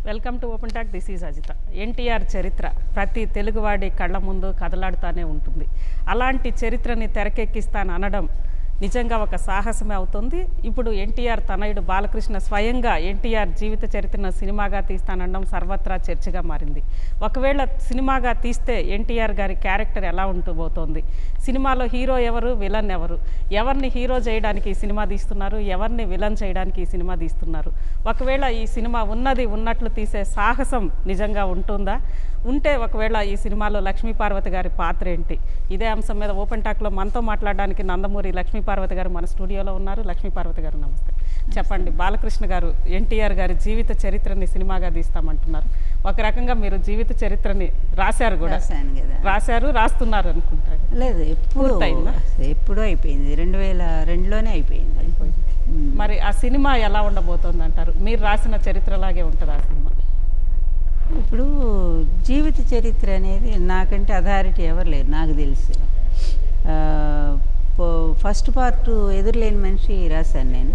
Welcome to open talk. This is Ajitha. NTR చరిత్ర ప్రతి తెలుగువాడి కళ్ళ ముందు కదలాడుతూనే ఉంటుంది. అలాంటి చరిత్రని తెరకెక్కిస్తాను అనడం నిజంగా ఒక సాహసమే అవుతుంది. ఇప్పుడు ఎన్టీఆర్ తనయుడు బాలకృష్ణ స్వయంగా ఎన్టీఆర్ జీవిత చరిత్రను సినిమాగా తీస్తానడం సర్వత్రా చర్చగా మారింది. ఒకవేళ సినిమాగా తీస్తే ఎన్టీఆర్ గారి క్యారెక్టర్ ఎలా ఉంటబోతోంది, సినిమాలో హీరో ఎవరు, విలన్ ఎవరు, ఎవరిని హీరో చేయడానికి ఈ సినిమా తీస్తున్నారు, ఎవరిని విలన్ చేయడానికి ఈ సినిమా తీస్తున్నారు, ఒకవేళ ఈ సినిమా ఉన్నది ఉన్నట్లు తీసే సాహసం నిజంగా ఉంటుందా, ఉంటే ఒకవేళ ఈ సినిమాలో లక్ష్మీపార్వతి గారి పాత్ర ఏంటి, ఇదే అంశం మీద ఓపెన్ టాక్లో మనతో మాట్లాడడానికి నందమూరి లక్ష్మీపార్వతి గారు మన స్టూడియోలో ఉన్నారు. లక్ష్మీపార్వతి గారు నమస్తే. చెప్పండి, బాలకృష్ణ గారు ఎన్టీఆర్ గారి జీవిత చరిత్రని సినిమాగా తీస్తామంటున్నారు. ఒక రకంగా మీరు జీవిత చరిత్రని రాశారు కూడా, రాశారు, రాస్తున్నారు అనుకుంటారు. లేదు, ఎప్పుడో అయిపోయింది, 2002లోనే అయిపోయింది. మరి ఆ సినిమా ఎలా ఉండబోతోంది అంటారు? మీరు రాసిన చరిత్రలాగే ఉంటుంది ఆ సినిమా? ఇప్పుడు జీవిత చరిత్ర అనేది నాకంటే అథారిటీ ఎవరు లేరు నాకు తెలిసి. ఫస్ట్ పార్ట్ ఎదురులేని మనిషి రాశాను నేను.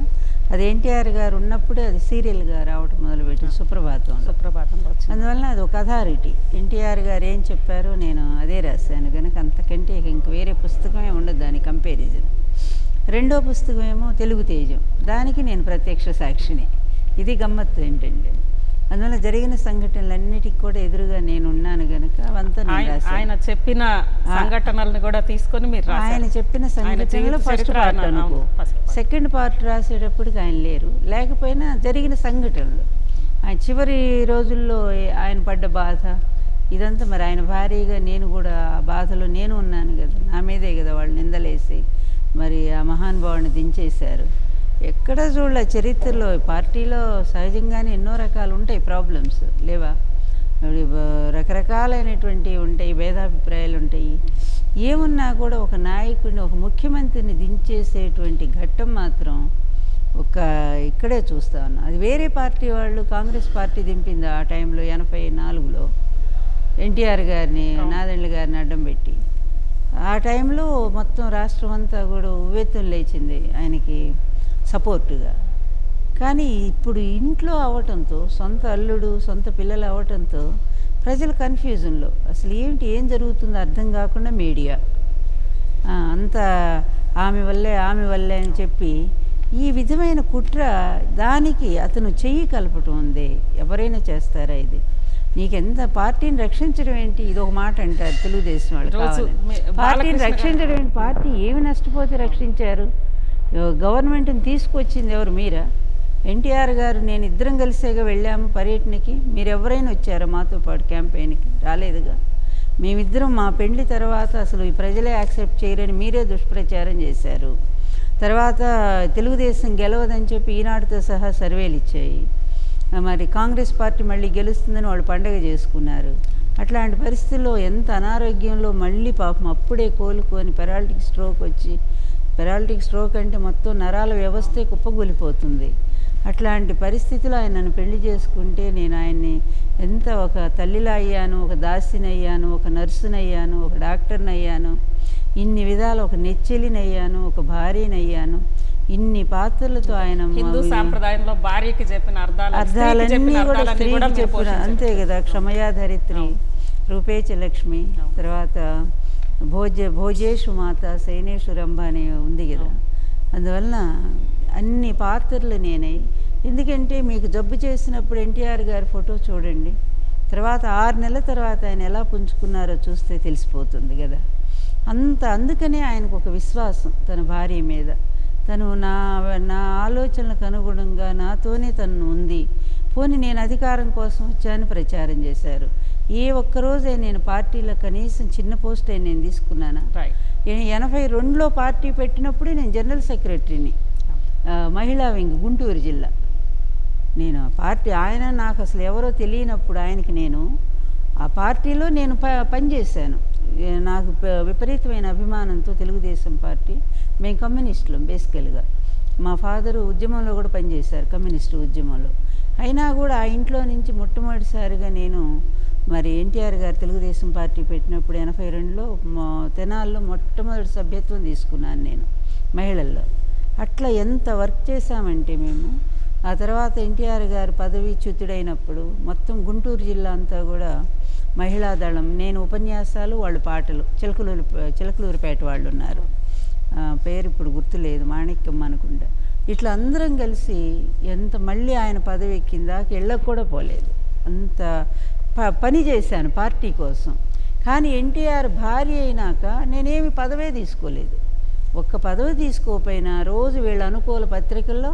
అది ఎన్టీఆర్ గారు ఉన్నప్పుడే అది సీరియల్గా రావటం మొదలుపెట్టింది, సుప్రభాతం. అందువల్ల అది ఒక అథారిటీ. ఎన్టీఆర్ గారు ఏం చెప్పారో నేను అదే రాశాను కనుక అంతకంటే ఇంక వేరే పుస్తకమే ఉండదు దాని కంపారిజన్. రెండో పుస్తకం ఏమో తెలుగు తేజం, దానికి నేను ప్రత్యక్ష సాక్షిని. ఇది గమ్మత్తు ఏంటంటే అందువల్ల జరిగిన సంఘటనలన్నిటికీ కూడా ఎదురుగా నేను ఉన్నాను కనుక అవంతా ఆయన చెప్పిన సంఘటనలను కూడా తీసుకొని మీరు ఆయన చెప్పిన సంఘటనలు ఫస్ట్ పార్ట్ అనుకో. సెకండ్ పార్ట్ రాసేటప్పటికి ఆయన లేరు, లేకపోయినా జరిగిన సంఘటనలు, ఆయన చివరి రోజుల్లో ఆయన పడ్డ బాధ ఇదంతా, మరి ఆయన భారీగా నేను కూడా ఆ బాధలో నేను ఉన్నాను కదా, నా మీదే కదా వాళ్ళు నిందలేసి మరి ఆ మహానుభావుని దించేశారు. ఎక్కడ చూడలే చరిత్రలో. పార్టీలో సహజంగానే ఎన్నో రకాలు ఉంటాయి, ప్రాబ్లమ్స్ లేవా, రకరకాలైనటువంటివి ఉంటాయి, భేదాభిప్రాయాలు ఉంటాయి. ఏమున్నా కూడా ఒక నాయకుడిని, ఒక ముఖ్యమంత్రిని దించేసేటువంటి ఘట్టం మాత్రం ఇక్కడే చూస్తా ఉన్నాం. అది వేరే పార్టీ వాళ్ళు, కాంగ్రెస్ పార్టీ దింపింది ఆ టైంలో 84లో ఎన్టీఆర్ గారిని, నాదెండ్ల గారిని అడ్డం పెట్టి. ఆ టైంలో మొత్తం రాష్ట్రం అంతా కూడా ఉవ్వెత్తున లేచింది ఆయనకి సపోర్టుగా. కానీ ఇప్పుడు ఇంట్లో అవటంతో, సొంత అల్లుడు సొంత పిల్లలు అవటంతో ప్రజలు కన్ఫ్యూజన్లో, అసలు ఏం జరుగుతుందో అర్థం కాకుండా మీడియా అంతా ఆమె వల్లే అని చెప్పి ఈ విధమైన కుట్ర, దానికి అతను చెయ్యి కలపటం ఉంది. ఎవరైనా చేస్తారా ఇది? నీకెంత పార్టీని రక్షించడం ఏంటి? ఇది ఒక మాట అంటారు తెలుగుదేశం వాళ్ళు, పార్టీని రక్షించడం ఏంటి? పార్టీ ఏమి నష్టపోతే రక్షించారు? గవర్నమెంట్ని తీసుకొచ్చింది ఎవరు? మీరా? ఎన్టీఆర్ గారు నేను ఇద్దరం కలిసేగా వెళ్ళాము పర్యటనకి. మీరు ఎవరైనా వచ్చారా మాతో పాటు క్యాంపెయిన్కి? రాలేదుగా. మేమిద్దరం మా పెళ్లి తర్వాత అసలు ఈ ప్రజలే యాక్సెప్ట్ చేయరని మీరే దుష్ప్రచారం చేశారు. తర్వాత తెలుగుదేశం గెలవదని చెప్పి ఈనాడుతో సహా సర్వేలు ఇచ్చాయి. మరి కాంగ్రెస్ పార్టీ మళ్ళీ గెలుస్తుందని వాళ్ళు పండగ చేసుకున్నారు. అట్లాంటి పరిస్థితుల్లో ఎంత అనారోగ్యంలో మళ్ళీ పాపం అప్పుడే కోలుకొని పెరాలిటిక్ స్ట్రోక్ అంటే మొత్తం నరాల వ్యవస్థే కుప్పగూలిపోతుంది. అట్లాంటి పరిస్థితిలో ఆయన నన్ను పెళ్లి చేసుకుంటే నేను ఆయన్ని ఎంత ఒక తల్లిలా అయ్యాను, ఒక దాసిని అయ్యాను, ఒక నర్సుని అయ్యాను, ఒక డాక్టర్ని అయ్యాను, ఇన్ని విధాలు, ఒక నెచ్చెలిని అయ్యాను, ఒక భార్యని అయ్యాను. ఇన్ని పాత్రలతో ఆయన హిందూ సాంప్రదాయంలో భార్యకి చెప్పిన అర్థాలన్నీ కూడా స్త్రీకి చెప్పిన, అంతే కదా. క్షమయా ధరిత్రి, రూపేచ లక్ష్మి, తర్వాత భోజేషు మాత సైనేషు రంభ అనే ఉంది కదా. అందువలన అన్ని పాత్రలు నేనే. ఎందుకంటే మీకు జబ్బు చేసినప్పుడు ఎన్టీఆర్ గారి ఫోటో చూడండి, తర్వాత 6 నెలల తర్వాత ఆయన ఎలా పుంజుకున్నారో చూస్తే తెలిసిపోతుంది కదా. అందుకనే ఆయనకు ఒక విశ్వాసం తన భార్య మీద. తను నా ఆలోచనలకు అనుగుణంగా నాతోనే తను ఉంది. పోనీ నేను అధికారం కోసం వచ్చాను ప్రచారం చేశారు. ఏ ఒక్కరోజే నేను పార్టీలో కనీసం చిన్న పోస్ట్ అయినా నేను తీసుకున్నాను. 82లో పార్టీ పెట్టినప్పుడే నేను జనరల్ సెక్రటరీని, మహిళా వింగ్, గుంటూరు జిల్లా. నేను పార్టీ, ఆయన నాకు అసలు ఎవరో తెలియనప్పుడు ఆయనకి నేను ఆ పార్టీలో నేను పనిచేశాను. నాకు విపరీతమైన అభిమానంతో తెలుగుదేశం పార్టీ, మేము కమ్యూనిస్టులం బేసికల్గా. మా ఫాదరు ఉద్యమంలో కూడా పనిచేశారు, కమ్యూనిస్టు ఉద్యమంలో. అయినా కూడా ఆ ఇంట్లో నుంచి మొట్టమొదటిసారిగా నేను మరి ఎన్టీఆర్ గారు తెలుగుదేశం పార్టీ పెట్టినప్పుడు 82లో తెనాల్లో మొట్టమొదటి సభ్యత్వం తీసుకున్నాను నేను మహిళల్లో. అట్లా ఎంత వర్క్ చేశామంటే మేము ఆ తర్వాత ఎన్టీఆర్ గారు పదవీచ్యుతుడైనప్పుడు మొత్తం గుంటూరు జిల్లా అంతా కూడా మహిళా దళం, నేను ఉపన్యాసాలు, వాళ్ళు పాటలు, చిలకలూరిపేట వాళ్ళు ఉన్నారు, పేరు ఇప్పుడు గుర్తులేదు, మాణిక్యం అనుకుంటా. ఇట్లా అందరం కలిసి ఎంత మళ్ళీ ఆయన పదవి ఎక్కిందాక ఇళ్ళకు కూడా పోలేదు, అంత పని చేశాను పార్టీ కోసం. కానీ ఎన్టీఆర్ భార్య అయినాక నేనేమి పదవే తీసుకోలేదు. ఒక్క పదవి తీసుకోకపోయినా రోజు వీళ్ళ అనుకూల పత్రికల్లో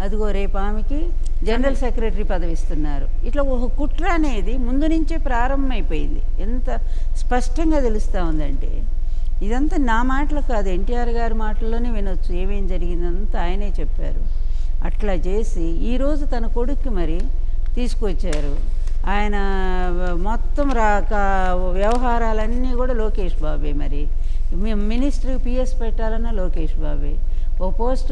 అదిగో రేపు ఆమెకి జనరల్ సెక్రటరీ పదవి ఇస్తున్నారు. ఇట్లా ఒక కుట్ర అనేది ముందు నుంచే ప్రారంభమైపోయింది. ఎంత స్పష్టంగా తెలుస్తూ ఉందంటే ఇదంతా నా మాటలు కాదు, ఎన్టీఆర్ గారి మాటల్లోనే వినొచ్చు. ఏమేం జరిగిందంతా ఆయనే చెప్పారు. అట్లా చేసి ఈరోజు తన కొడుక్కి మరి తీసుకొచ్చారు. ఆయన మొత్తం వ్యవహారాలన్నీ కూడా లోకేష్ బాబే. మరి మినిస్టర్కి పిఎస్ పెట్టాలన్నా లోకేష్ బాబే, ఓ పోస్ట్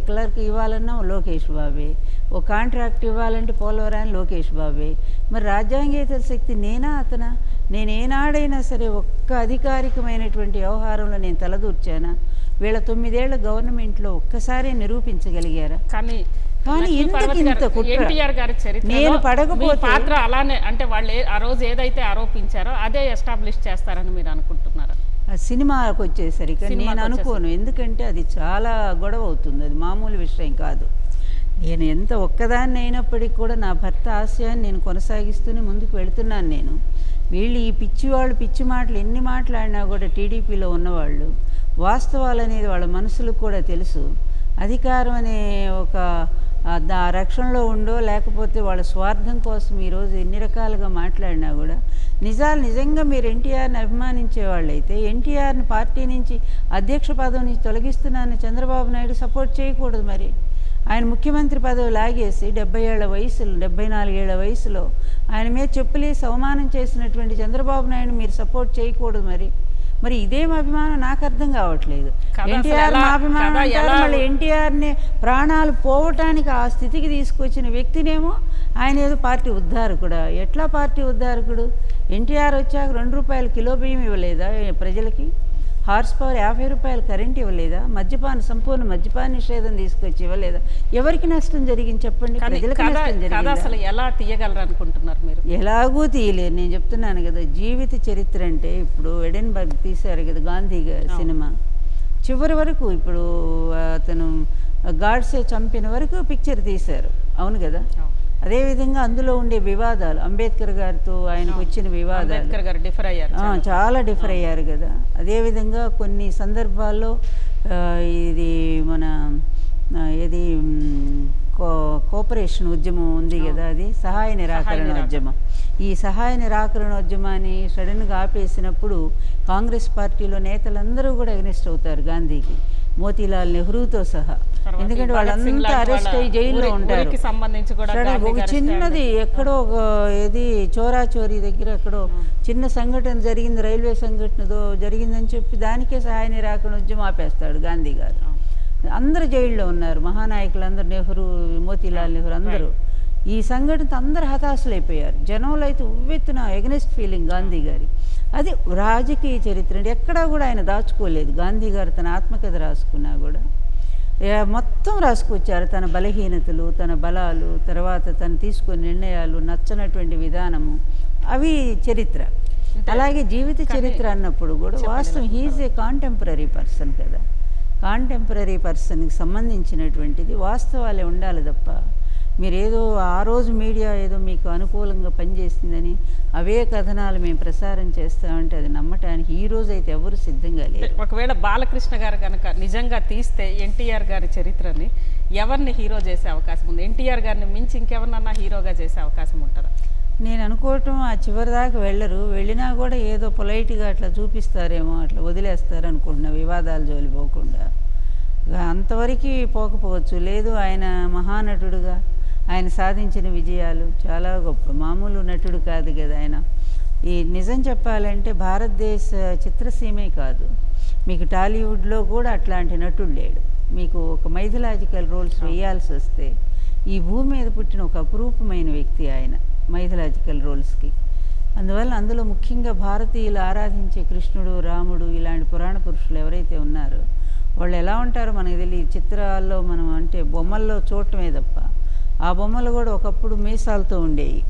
క్లర్క్ ఇవ్వాలన్నా లోకేష్ బాబే, ఓ కాంట్రాక్ట్ ఇవ్వాలంటే పోలవరాన్ని లోకేష్ బాబే. మరి రాజ్యాంగేతర శక్తి నేనా అతనా? నేను ఏనాడైనా సరే ఒక్క అధికారికమైనటువంటి వ్యవహారంలో నేను తలదూర్చానా? వీళ్ళ 9 ఏళ్ల గవర్నమెంట్లో ఒక్కసారి నిరూపించగలిగారా? కానీ ఇంత కుట్ర నేను పడకపోతే పాత్ర అలానే అంటే వాళ్ళు ఆ రోజు ఏదైతే ఆరోపించారో అదే ఎస్టాబ్లిష్ చేస్తారని మీరు అనుకుంటున్నారా? సినిమాకు వచ్చేసరికి నేను అనుకోను, ఎందుకంటే అది చాలా గొడవ అవుతుంది, అది మామూలు విషయం కాదు. నేను ఎంత ఒక్కదాన్ని అయినప్పటికీ కూడా నా భర్త ఆశయాన్ని నేను కొనసాగిస్తూనే ముందుకు వెళుతున్నాను. నేను వీళ్ళు ఈ పిచ్చివాళ్ళు పిచ్చి మాటలు ఎన్ని మాట్లాడినా కూడా టీడీపీలో ఉన్నవాళ్ళు వాస్తవాలు అనేది వాళ్ళ మనసులకు కూడా తెలుసు. అధికారం అనే ఒక రక్షణలో ఉండో లేకపోతే వాళ్ళ స్వార్థం కోసం ఈరోజు ఎన్ని రకాలుగా మాట్లాడినా కూడా నిజంగా మీరు ఎన్టీఆర్ని అభిమానించే వాళ్ళైతే ఎన్టీఆర్ని పార్టీ నుంచి అధ్యక్ష పదవి నుంచి తొలగిస్తున్నానని చంద్రబాబు నాయుడు సపోర్ట్ చేయకూడదు. మరి ఆయన ముఖ్యమంత్రి పదవి లాగేసి 74 ఏళ్ల వయసులో ఆయన మీద చెప్పులేసి అవమానం చేసినటువంటి చంద్రబాబు నాయుడు మీరు సపోర్ట్ చేయకూడదు. మరి ఇదేం అభిమానం నాకు అర్థం కావట్లేదు. ఎన్టీఆర్ మా అభిమానం అంటారు, మళ్ళీ ఎన్టీఆర్ని ప్రాణాలు పోవటానికి ఆ స్థితికి తీసుకొచ్చిన వ్యక్తినేమో ఆయన ఏదో పార్టీ ఉద్ధారకుడా? ఎట్లా పార్టీ ఉద్ధారకుడు? ఎన్టీఆర్ వచ్చాక 2 రూపాయలు కిలో బియ్యం ఇవ్వలేదా ప్రజలకి? హార్స్ పవర్ 50 రూపాయలు కరెంట్ ఇవ్వలేదా? సంపూర్ణ మద్యపాన నిషేధం తీసుకొచ్చి ఇవ్వలేదా? ఎవరికి నష్టం జరిగింది చెప్పండి? ప్రజలకు నష్టం జరిగింది. అసలు ఎలా తీయగలరు అనుకుంటున్నారు మీరు? ఎలాగూ తీయలేదు. నేను చెప్తున్నాను కదా, జీవిత చరిత్ర అంటే ఇప్పుడు ఎడెన్బర్గ్ తీశారు కదా గాంధీ గారి సినిమా, చివరి వరకు ఇప్పుడు అతను గాడ్సే చంపిన వరకు పిక్చర్ తీశారు, అవును కదా? అదేవిధంగా అందులో ఉండే వివాదాలు, అంబేద్కర్ గారితో ఆయనకు వచ్చిన వివాదాలు చాలా డిఫర్ అయ్యారు కదా. అదేవిధంగా కొన్ని సందర్భాల్లో ఇది మన ఏది కోఆపరేషన్ ఉద్యమం ఉంది కదా, అది సహాయ నిరాకరణ ఉద్యమం. ఈ సహాయ నిరాకరణ ఉద్యమాన్ని సడన్గా ఆపేసినప్పుడు కాంగ్రెస్ పార్టీలో నేతలందరూ కూడా అగెనిస్ట్ అవుతారు గాంధీకి, మోతీలాల్ నెహ్రూతో సహా. ఎందుకంటే వాళ్ళంతా అరెస్ట్ అయ్యి జైల్లో ఉంటారు. ఒక చిన్నది ఎక్కడో ఏది చోరీ దగ్గర ఎక్కడో చిన్న సంఘటన జరిగింది, రైల్వే సంఘటన జరిగిందని చెప్పి దానికే సహాయ నిరాకరణ ఉద్యమం ఆపేస్తాడు గాంధీ గారు. అందరూ జైల్లో ఉన్నారు, మహానాయకులందరూ, నెహ్రూ, మోతీలాల్ నెహ్రూ అందరూ. ఈ సంఘటనతో అందరూ హతాశులైపోయారు. జనంలో అయితే ఉవ్వెత్తున ఎగనెస్ట్ ఫీలింగ్ గాంధీ గారి. అది రాజకీయ చరిత్ర అండి, ఎక్కడా కూడా ఆయన దాచుకోలేదు. గాంధీ గారు తన ఆత్మకథ రాసుకున్నా కూడా మొత్తం రాసుకొచ్చారు, తన బలహీనతలు, తన బలాలు, తర్వాత తను తీసుకునే నిర్ణయాలు, నచ్చనటువంటి విధానము, అవి చరిత్ర. అలాగే జీవిత చరిత్ర అన్నప్పుడు కూడా వాస్తవం హీజ్ ఏ కాంటెంపరీ పర్సన్ కదా. కాంటెంపరీ పర్సన్కి సంబంధించినటువంటిది వాస్తవాలే ఉండాలి తప్ప మీరేదో ఆ రోజు మీడియా ఏదో మీకు అనుకూలంగా పనిచేసిందని అవే కథనాలు మేము ప్రసారం చేస్తామంటే అది నమ్మటానికి ఈ రోజు అయితే ఎవరు సిద్ధంగా లేరు. ఒకవేళ బాలకృష్ణ గారు కనుక నిజంగా తీస్తే ఎన్టీఆర్ గారి చరిత్రని ఎవరిని హీరో చేసే అవకాశం ఉంది? ఎన్టీఆర్ గారిని మించి ఇంకెవరినన్నా హీరోగా చేసే అవకాశం ఉంటుందా? నేను అనుకోవటం ఆ చివరి దాకా వెళ్ళరు, వెళ్ళినా కూడా ఏదో పొలైట్గా అట్లా చూపిస్తారేమో, అట్లా వదిలేస్తారు అనుకుంటున్నా, వివాదాలు జోలి పోకుండా. అంతవరకు పోకపోవచ్చు. లేదు, ఆయన మహానటుడుగా ఆయన సాధించిన విజయాలు చాలా గొప్ప, మామూలు నటుడు కాదు కదా ఆయన. ఈ నిజం చెప్పాలంటే భారతదేశ చిత్రసీమే కాదు, మీకు టాలీవుడ్లో కూడా అట్లాంటి నటుడు లేడు. మీకు ఒక మైథలాజికల్ రోల్స్ వేయాల్సి వస్తే ఈ భూమి మీద పుట్టిన ఒక అపురూపమైన వ్యక్తి ఆయన మైథలాజికల్ రోల్స్కి. అందువల్ల అందులో ముఖ్యంగా భారతీయులు ఆరాధించే కృష్ణుడు, రాముడు, ఇలాంటి పురాణ పురుషులు ఎవరైతే ఉన్నారో వాళ్ళు ఎలా ఉంటారో మనకు తెలియదు. చిత్రాల్లో మనం అంటే బొమ్మల్లో చూడటమే తప్ప ఆ బొమ్మలు కూడా ఒకప్పుడు మీసాలతో ఉండేవి,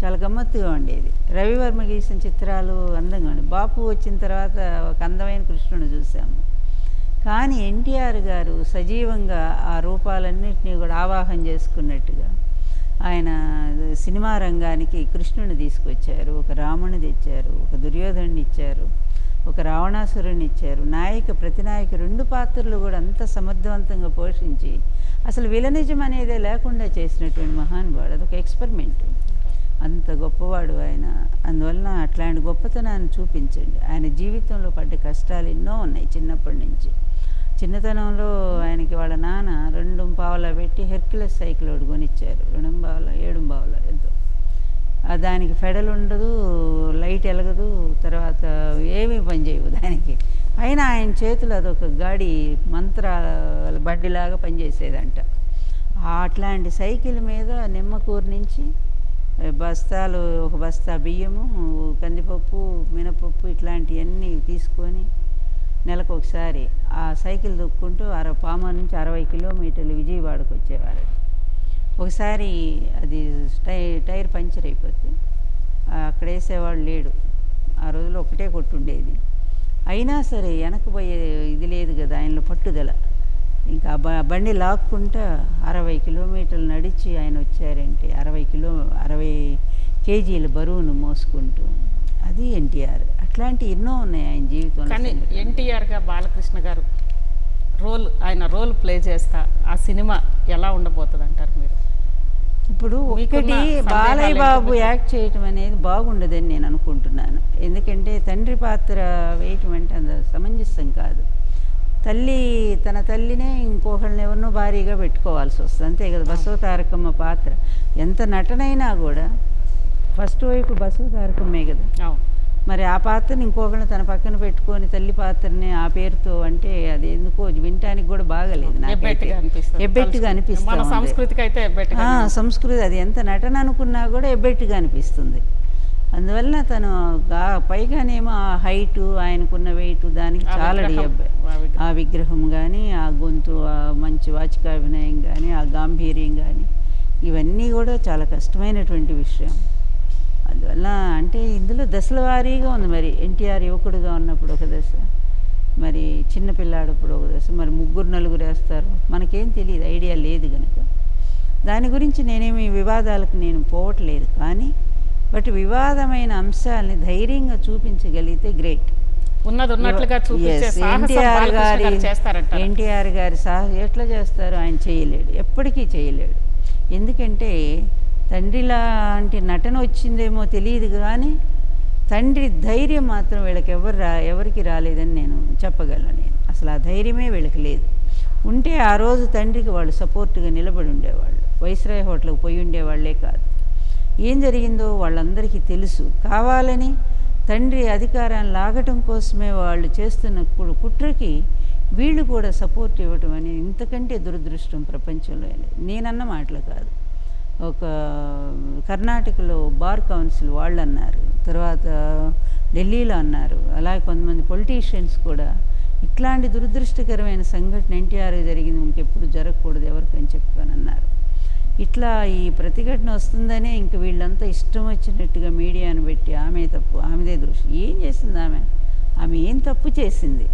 చాలా గమ్మత్తుగా ఉండేది. రవివర్మ గీసిన చిత్రాలు అందంగా ఉండేవి. బాపు వచ్చిన తర్వాత ఒక అందమైన కృష్ణుని చూసాము. కానీ ఎన్టీఆర్ గారు సజీవంగా ఆ రూపాలన్నింటినీ కూడా ఆవాహన చేసుకున్నట్టుగా ఆయన సినిమా రంగానికి కృష్ణుని తీసుకొచ్చారు, ఒక రాముని తెచ్చారు, ఒక దుర్యోధనుని ఇచ్చారు, ఒక రావణాసురుని ఇచ్చారు. ప్రతినాయక 2 పాత్రలు కూడా అంత సమర్థవంతంగా పోషించి అసలు విలనిజం అనేదే లేకుండా చేసినటువంటి మహానుభావుడు. అదొక ఎక్స్పెరిమెంట్. అంత గొప్పవాడు ఆయన. అందువలన అట్లాంటి గొప్పతనాన్ని చూపించండి. ఆయన జీవితంలో పడ్డ కష్టాలు ఎన్నో ఉన్నాయి చిన్నప్పటి నుంచి. చిన్నతనంలో ఆయనకి వాళ్ళ నాన్న 2 పావలా పెట్టి హెర్క్యులస్ సైకిల్ ఒకటి కొనిచ్చారు. 2 పావలా 7 పావలా ఎంతో. దానికి ఫెడల్ ఉండదు, లైట్ ఎలగదు, తర్వాత ఏమీ పని చేయవు దానికి. అయినా ఆయన చేతులు అదొక గాడి మంత్రాల బండిలాగా పనిచేసేదంట. అట్లాంటి సైకిల్ మీద నిమ్మకూరు నుంచి బస్తాలు, ఒక బస్తా బియ్యము, కందిపప్పు, మినపప్పు ఇట్లాంటివన్నీ తీసుకొని నెలకు ఒకసారి ఆ సైకిల్ దొక్కుంటూ పామర్ నుంచి 60 కిలోమీటర్లు విజయవాడకు వచ్చేవారు. ఒకసారి అది టైర్ పంచర్ అయిపోతే అక్కడ వేసేవాడు లేడు. ఆ రోజుల్లో ఒకటే కొట్టుండేది. అయినా సరే వెనకపోయే ఇది లేదు కదా ఆయనలో పట్టుదల. ఇంకా బండి లాక్కుంటా 60 కిలోమీటర్లు నడిచి ఆయన వచ్చారంటే 60 కేజీల బరువును మోసుకుంటూ. అది ఎన్టీఆర్. అట్లాంటి ఎన్నో ఉన్నాయి ఆయన జీవితంలో. కానీ ఎన్టీఆర్గా బాలకృష్ణ గారు ఆయన రోల్ ప్లే చేస్తా ఆ సినిమా ఎలా ఉండబోతుంది అంటారు మీరు? ఇప్పుడు ఒకటి బాలయ్య బాబు యాక్ట్ చేయటం అనేది బాగుండదని నేను అనుకుంటున్నాను. ఎందుకంటే తండ్రి పాత్ర వేయటం అంటే అంత సమంజసం కాదు. తన తల్లినే ఇంకొకళ్ళని ఎవరినో భారీగా పెట్టుకోవాల్సి వస్తుంది, అంతే కదా. బసవ తారకమ్మ పాత్ర ఎంత నటనైనా కూడా ఫస్ట్ వైపు బసవ తారకమ్మే కదా. మరి ఆ పాత్రని ఇంకొకరిని తన పక్కన పెట్టుకొని తల్లి పాత్రని ఆ పేరుతో అంటే అది ఎందుకో వినటానికి కూడా బాగలేదు. ఎబ్బెట్టుగా అనిపిస్తుంది. సంస్కృతి అది ఎంత నటన అనుకున్నా కూడా ఎబ్బెట్టుగా అనిపిస్తుంది. అందువల్ల తను పైగానేమో ఆ హైటు, ఆయనకున్న వెయిట్ దానికి చాలా ఆ విగ్రహం కానీ, ఆ గొంతు, ఆ మంచి వాచికాభినయం కానీ, ఆ గాంభీర్యం కానీ, ఇవన్నీ కూడా చాలా కష్టమైనటువంటి విషయం. అందువల్ల అంటే ఇందులో దశల వారీగా ఉంది. మరి ఎన్టీఆర్ యువకుడుగా ఉన్నప్పుడు ఒక దశ, మరి చిన్నపిల్లాడప్పుడు ఒక దశ, మరి 3-4 వేస్తారు. మనకేం తెలియదు, ఐడియా లేదు కనుక దాని గురించి నేనేమి వివాదాలకు నేను పోవట్లేదు. కానీ బట్ వివాదమైన అంశాలని ధైర్యంగా చూపించగలిగితే గ్రేట్. ఎన్టీఆర్ గారి ఎట్లా చేస్తారు? ఆయన చేయలేడు, ఎప్పటికీ చేయలేడు. ఎందుకంటే తండ్రి లాంటి నటన వచ్చిందేమో తెలియదు కానీ తండ్రి ధైర్యం మాత్రం వీళ్ళకి ఎవరికి రాలేదని నేను చెప్పగలను. నేను అసలు ఆ ధైర్యమే వీళ్ళకి లేదు. ఉంటే ఆ రోజు తండ్రికి వాళ్ళు సపోర్ట్గా నిలబడి ఉండేవాళ్ళు, వైస్రాయ్ హోటల్కి పోయి ఉండేవాళ్లే కాదు. ఏం జరిగిందో వాళ్ళందరికీ తెలుసు. కావాలని తండ్రి అధికారాన్ని లాగటం కోసమే వాళ్ళు చేస్తున్న కుట్రకి వీళ్ళు కూడా సపోర్ట్ ఇవ్వటం అనేది ఇంతకంటే దురదృష్టం ప్రపంచంలో లేదు. నేనన్న మాటలు కాదు. ఒక కర్ణాటకలో బార్ కౌన్సిల్ వాళ్ళు అన్నారు, తర్వాత ఢిల్లీలో అన్నారు, అలాగే కొంతమంది పొలిటీషియన్స్ కూడా ఇట్లాంటి దురదృష్టకరమైన సంఘటన ఎన్టీఆర్ జరిగింది, ఇంకెప్పుడు జరగకూడదు ఎవరికని చెప్పని అన్నారు. ఇట్లా ఈ ప్రతిఘటన వస్తుందనే ఇంక వీళ్ళంతా ఇష్టం వచ్చినట్టుగా మీడియాను పెట్టి ఆమె తప్పు, ఆమెదే దోషం. ఏం చేసింది ఆమె ఏం తప్పు చేసింది?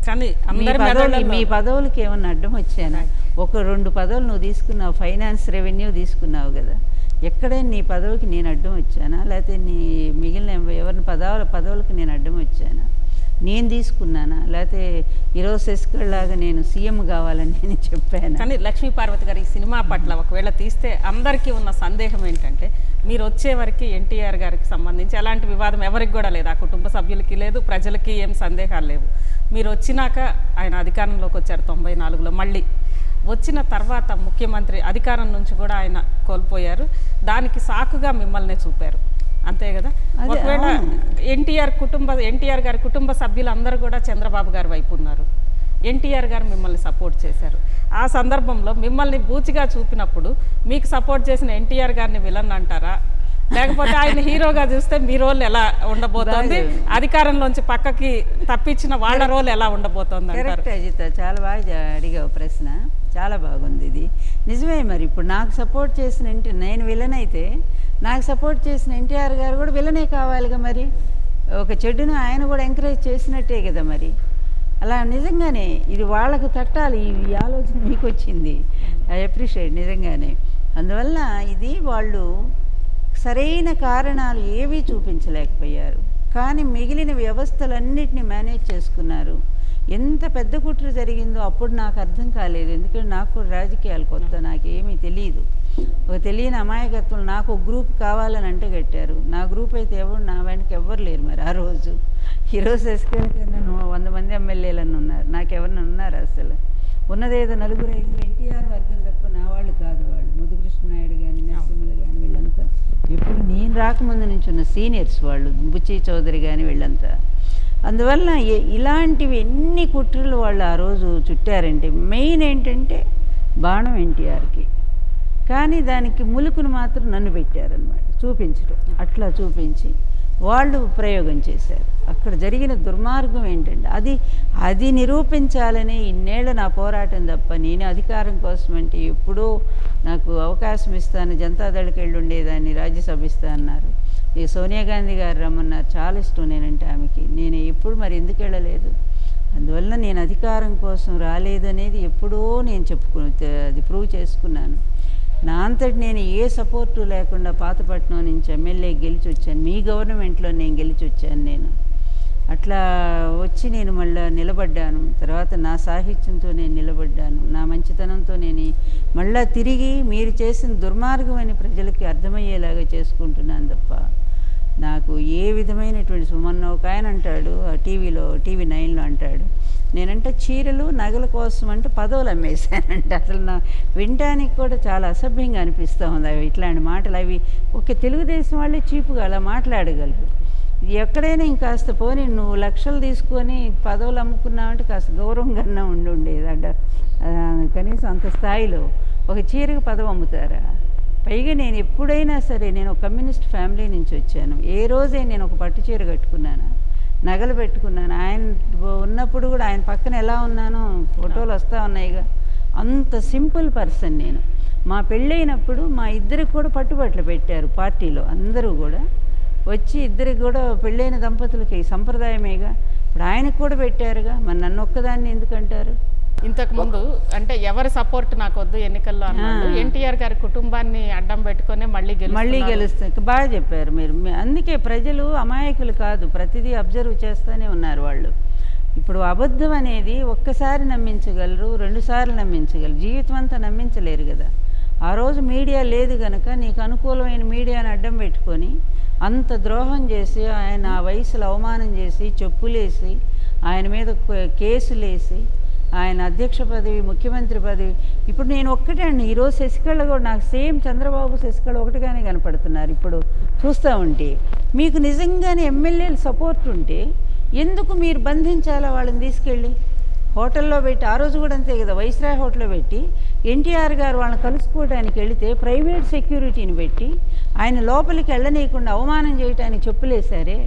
కానీ మీ పదవులకి ఏమన్నా అడ్డం వచ్చానా? 1-2 పదవులు నువ్వు తీసుకున్నావు, ఫైనాన్స్, రెవెన్యూ తీసుకున్నావు కదా. ఎక్కడైనా నీ పదవికి నేను అడ్డం వచ్చానా? లేకపోతే నీ మిగిలిన ఎవరిని పదవులకు నేను అడ్డం వచ్చానా? నేను తీసుకున్నానా? లేకపోతే ఈరోజు శశికళలాగా నేను సీఎం కావాలని నేను చెప్పాను. కానీ లక్ష్మీపార్వతి గారు ఈ సినిమా పట్ల ఒకవేళ తీస్తే అందరికీ ఉన్న సందేహం ఏంటంటే, మీరు వచ్చే వరకు ఎన్టీఆర్ గారికి సంబంధించి ఎలాంటి వివాదం ఎవరికి కూడా లేదు, ఆ కుటుంబ సభ్యులకి లేదు, ప్రజలకి ఏం సందేహాలు లేవు. మీరు వచ్చినాక ఆయన అధికారంలోకి వచ్చారు 94లో, మళ్ళీ వచ్చిన తర్వాత ముఖ్యమంత్రి అధికారం నుంచి కూడా ఆయన కోల్పోయారు. దానికి సాకుగా మిమ్మల్ని చూపారు, అంతే కదా. ఒకవేళ ఎన్టీఆర్ గారి కుటుంబ సభ్యులందరూ కూడా చంద్రబాబు గారి వైపు ఉన్నారు, ఎన్టీఆర్ గారు మిమ్మల్ని సపోర్ట్ చేశారు. ఆ సందర్భంలో మిమ్మల్ని బూచిగా చూపినప్పుడు మీకు సపోర్ట్ చేసిన ఎన్టీఆర్ గారిని విలన్ అంటారా? లేకపోతే ఆయన హీరోగా చూస్తే మీ రోల్ ఎలా ఉండబోతోంది, అధికారంలోంచి పక్కకి తప్పించిన వాళ్ళ రోల్ ఎలా ఉండబోతోంది అంటారు? కరెక్ట్ అజిత, చాలా బాగా అడిగావు ప్రశ్న, చాలా బాగుంది ఇది. నిజమే, మరి ఇప్పుడు నాకు సపోర్ట్ చేసిన నేను విలన్ అయితే నాకు సపోర్ట్ చేసిన ఎన్టీఆర్ గారు కూడా విలనే కావాలిగా. మరి ఒక చెడును ఆయన కూడా ఎంకరేజ్ చేసినట్టే కదా. మరి అలా నిజంగానే ఇది వాళ్ళకు తట్టాలి. ఈ ఆలోచన మీకు వచ్చింది, ఐ అప్రిషియేట్ నిజంగానే. అందువల్ల ఇది వాళ్ళు సరైన కారణాలు ఏవీ చూపించలేకపోయారు, కానీ మిగిలిన వ్యవస్థలన్నిటిని మేనేజ్ చేసుకున్నారు. ఎంత పెద్ద కుట్ర జరిగిందో అప్పుడు నాకు అర్థం కాలేదు, ఎందుకంటే నాకు కూడా రాజకీయాలు కొత్త, నాకేమీ తెలియదు. ఒక తెలియని అమాయకత్వం. నాకు ఒక గ్రూప్ కావాలని అంటే కట్టారు. నా గ్రూప్ అయితే ఎవరు, నా వెనక ఎవ్వరు లేరు. మరి ఆ రోజు ఈరోజు ఎస్కేల కన్నా 100 మంది ఎమ్మెల్యేలను ఉన్నారు, నాకెవరిని ఉన్నారు? అసలు ఉన్నదేదో 4-5 ఎన్టీఆర్ వర్గం తప్ప నా వాళ్ళు కాదు. వాళ్ళు ముద్దుకృష్ణనాయుడు కానీ, నరసింహులు కానీ, వీళ్ళంతా ఇప్పుడు నేను రాకముందు నుంచి ఉన్న సీనియర్స్ వాళ్ళు, బుచ్చి చౌదరి కానీ, వీళ్ళంతా. అందువల్ల ఇలాంటివి ఎన్ని కుట్రలు వాళ్ళు ఆ రోజు చుట్టారంటే, మెయిన్ ఏంటంటే బాణం ఎన్టీఆర్కి, కానీ దానికి ములుకును మాత్రం నన్ను పెట్టారనమాట, చూపించడం. అట్లా చూపించి వాళ్ళు ప్రయోగం చేశారు. అక్కడ జరిగిన దుర్మార్గం ఏంటంటే అది నిరూపించాలని ఇన్నేళ్ళ నా పోరాటం తప్ప, నేను అధికారం కోసం అంటే ఎప్పుడూ నాకు అవకాశం ఇస్తాను, జనతాదళకి వెళ్ళి ఉండేదాన్ని, రాజ్యసభ ఇస్తా అన్నారు. ఈ సోనియా గాంధీ గారు రమ్మన్నారు, చాలా ఇష్టం నేనంటే ఆమెకి. నేను ఎప్పుడు మరి ఎందుకు వెళ్ళలేదు? అందువల్ల నేను అధికారం కోసం రాలేదు అనేది ఎప్పుడో నేను అది ప్రూవ్ చేసుకున్నాను. నా అంతటి నేను ఏ సపోర్టు లేకుండా పాతపట్నం నుంచి ఎమ్మెల్యే గెలిచి వచ్చాను. మీ గవర్నమెంట్లో నేను గెలిచి వచ్చాను. నేను అట్లా వచ్చి నేను మళ్ళీ నిలబడ్డాను. తర్వాత నా సాహిత్యంతో నేను నిలబడ్డాను, నా మంచితనంతో నేను మళ్ళీ తిరిగి మీరు చేసిన దుర్మార్గమని ప్రజలకి అర్థమయ్యేలాగా చేసుకుంటున్నాను తప్ప నాకు ఏ విధమైనటువంటి. మొన్న ఒక ఆయన అంటాడు టీవీ 9లో అంటాడు, నేనంటే చీరలు నగల కోసం అంటే పదవులు అమ్మేశానంటే. అసలు నా వినటానికి కూడా చాలా అసభ్యంగా అనిపిస్తూ ఉంది అవి ఇట్లాంటి మాటలు. అవి ఒక తెలుగుదేశం వాళ్ళే చీపుగా అలా మాట్లాడగలరు. ఎక్కడైనా ఇంకాస్త పోనీ నువ్వు లక్షలు తీసుకొని పదవులు అమ్ముకున్నావంటే కాస్త గౌరవంగా ఉండేది. కనీసం అంత స్థాయిలో ఒక చీరకు పదవి అమ్ముతారా? పైగా నేను ఎప్పుడైనా సరే, నేను ఒక కమ్యూనిస్ట్ ఫ్యామిలీ నుంచి వచ్చాను. ఏ రోజే నేను ఒక పట్టు చీర కట్టుకున్నాను, నగలు పెట్టుకున్నాను. ఆయన ఉన్నప్పుడు కూడా ఆయన పక్కన ఎలా ఉన్నానో ఫోటోలు వస్తూ ఉన్నాయిగా. అంత సింపుల్ పర్సన్ నేను. మా పెళ్ళైనప్పుడు మా ఇద్దరికి కూడా పట్టుబట్టలు పెట్టారు పార్టీలో, అందరూ కూడా వచ్చి ఇద్దరికి కూడా పెళ్ళైన దంపతులకి సంప్రదాయమేగా. ఇప్పుడు ఆయనకు కూడా పెట్టారుగా, మరి నన్ను ఒక్కదాన్ని ఎందుకంటారు? ఇంతకుముందు అంటే ఎవరి సపోర్ట్ నాకు వద్దు ఎన్నికల్లో అన్నాడు. ఎన్టీఆర్ గారి కుటుంబాన్ని అడ్డం పెట్టుకునే మళ్ళీ గెలుస్తారు. బాగా చెప్పారు మీరు. అందుకే ప్రజలు అమాయకులు కాదు, ప్రతిదీ అబ్జర్వ్ చేస్తూనే ఉన్నారు వాళ్ళు. ఇప్పుడు అబద్ధం అనేది ఒక్కసారి నమ్మించగలరు, 2 సార్లు నమ్మించగలరు, జీవితం అంతా నమ్మించలేరు కదా. ఆ రోజు మీడియా లేదు కనుక నీకు అనుకూలమైన మీడియాని అడ్డం పెట్టుకొని అంత ద్రోహం చేసి, ఆయన ఆ వయసులో అవమానం చేసి, చెప్పులేసి, ఆయన మీద కేసులేసి, ఆయన అధ్యక్ష పదవి, ముఖ్యమంత్రి పదవి. ఇప్పుడు నేను ఒక్కటే అండి, ఈరోజు శశికళ కూడా నాకు సేమ్ చంద్రబాబు శశికళ ఒకటిగానే కనపడుతున్నారు. ఇప్పుడు చూస్తూ ఉంటే మీకు నిజంగానే ఎమ్మెల్యేలు సపోర్ట్ ఉంటే ఎందుకు మీరు బంధించాలా వాళ్ళని తీసుకెళ్ళి హోటల్లో పెట్టి? ఆ రోజు కూడా అంతే కదా, వైస్రాయ్ హోటల్లో పెట్టి ఎన్టీఆర్ గారు వాళ్ళని కలుసుకోవడానికి వెళితే ప్రైవేట్ సెక్యూరిటీని పెట్టి ఆయన లోపలికి వెళ్ళనీయకుండా అవమానం చేయడానికి చెప్పులేశారే.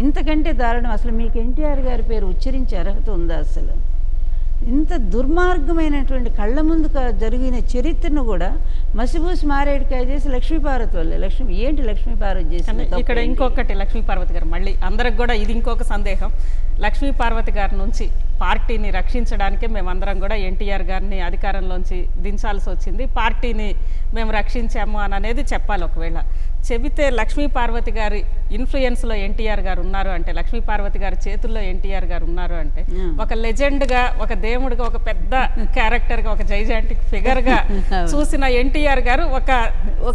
ఇంతకంటే దారుణం అసలు మీకు ఎన్టీఆర్ గారి పేరు ఉచ్చరించే అర్హత ఉందా? అసలు ఇంత దుర్మార్గమైనటువంటి కళ్ళ ముందు జరిగిన చరిత్రను కూడా మసిబూసి మారేడుకాయ చేసి లక్ష్మీపార్వతి వల్లే. లక్ష్మీపార్వతి చేసింది. ఇక్కడ ఇంకొకటి లక్ష్మీపార్వతి గారు, మళ్ళీ అందరికి కూడా ఇది ఇంకొక సందేహం. లక్ష్మీపార్వతి గారి నుంచి పార్టీని రక్షించడానికే మేమందరం కూడా ఎన్టీఆర్ గారిని అధికారంలోంచి దించాల్సి వచ్చింది, పార్టీని మేము రక్షించాము అని అనేది చెప్పాలి. ఒకవేళ చెబితే లక్ష్మీపార్వతి గారి ఇన్ఫ్లుయెన్స్లో ఎన్టీఆర్ గారు ఉన్నారు అంటే, లక్ష్మీపార్వతి గారి చేతుల్లో ఎన్టీఆర్ గారు ఉన్నారు అంటే, ఒక లెజెండ్గా, ఒక దేవుడిగా, ఒక పెద్ద క్యారెక్టర్గా, ఒక జైజాంటిక్ ఫిగర్గా చూసిన ఎన్టీఆర్ గారు ఒక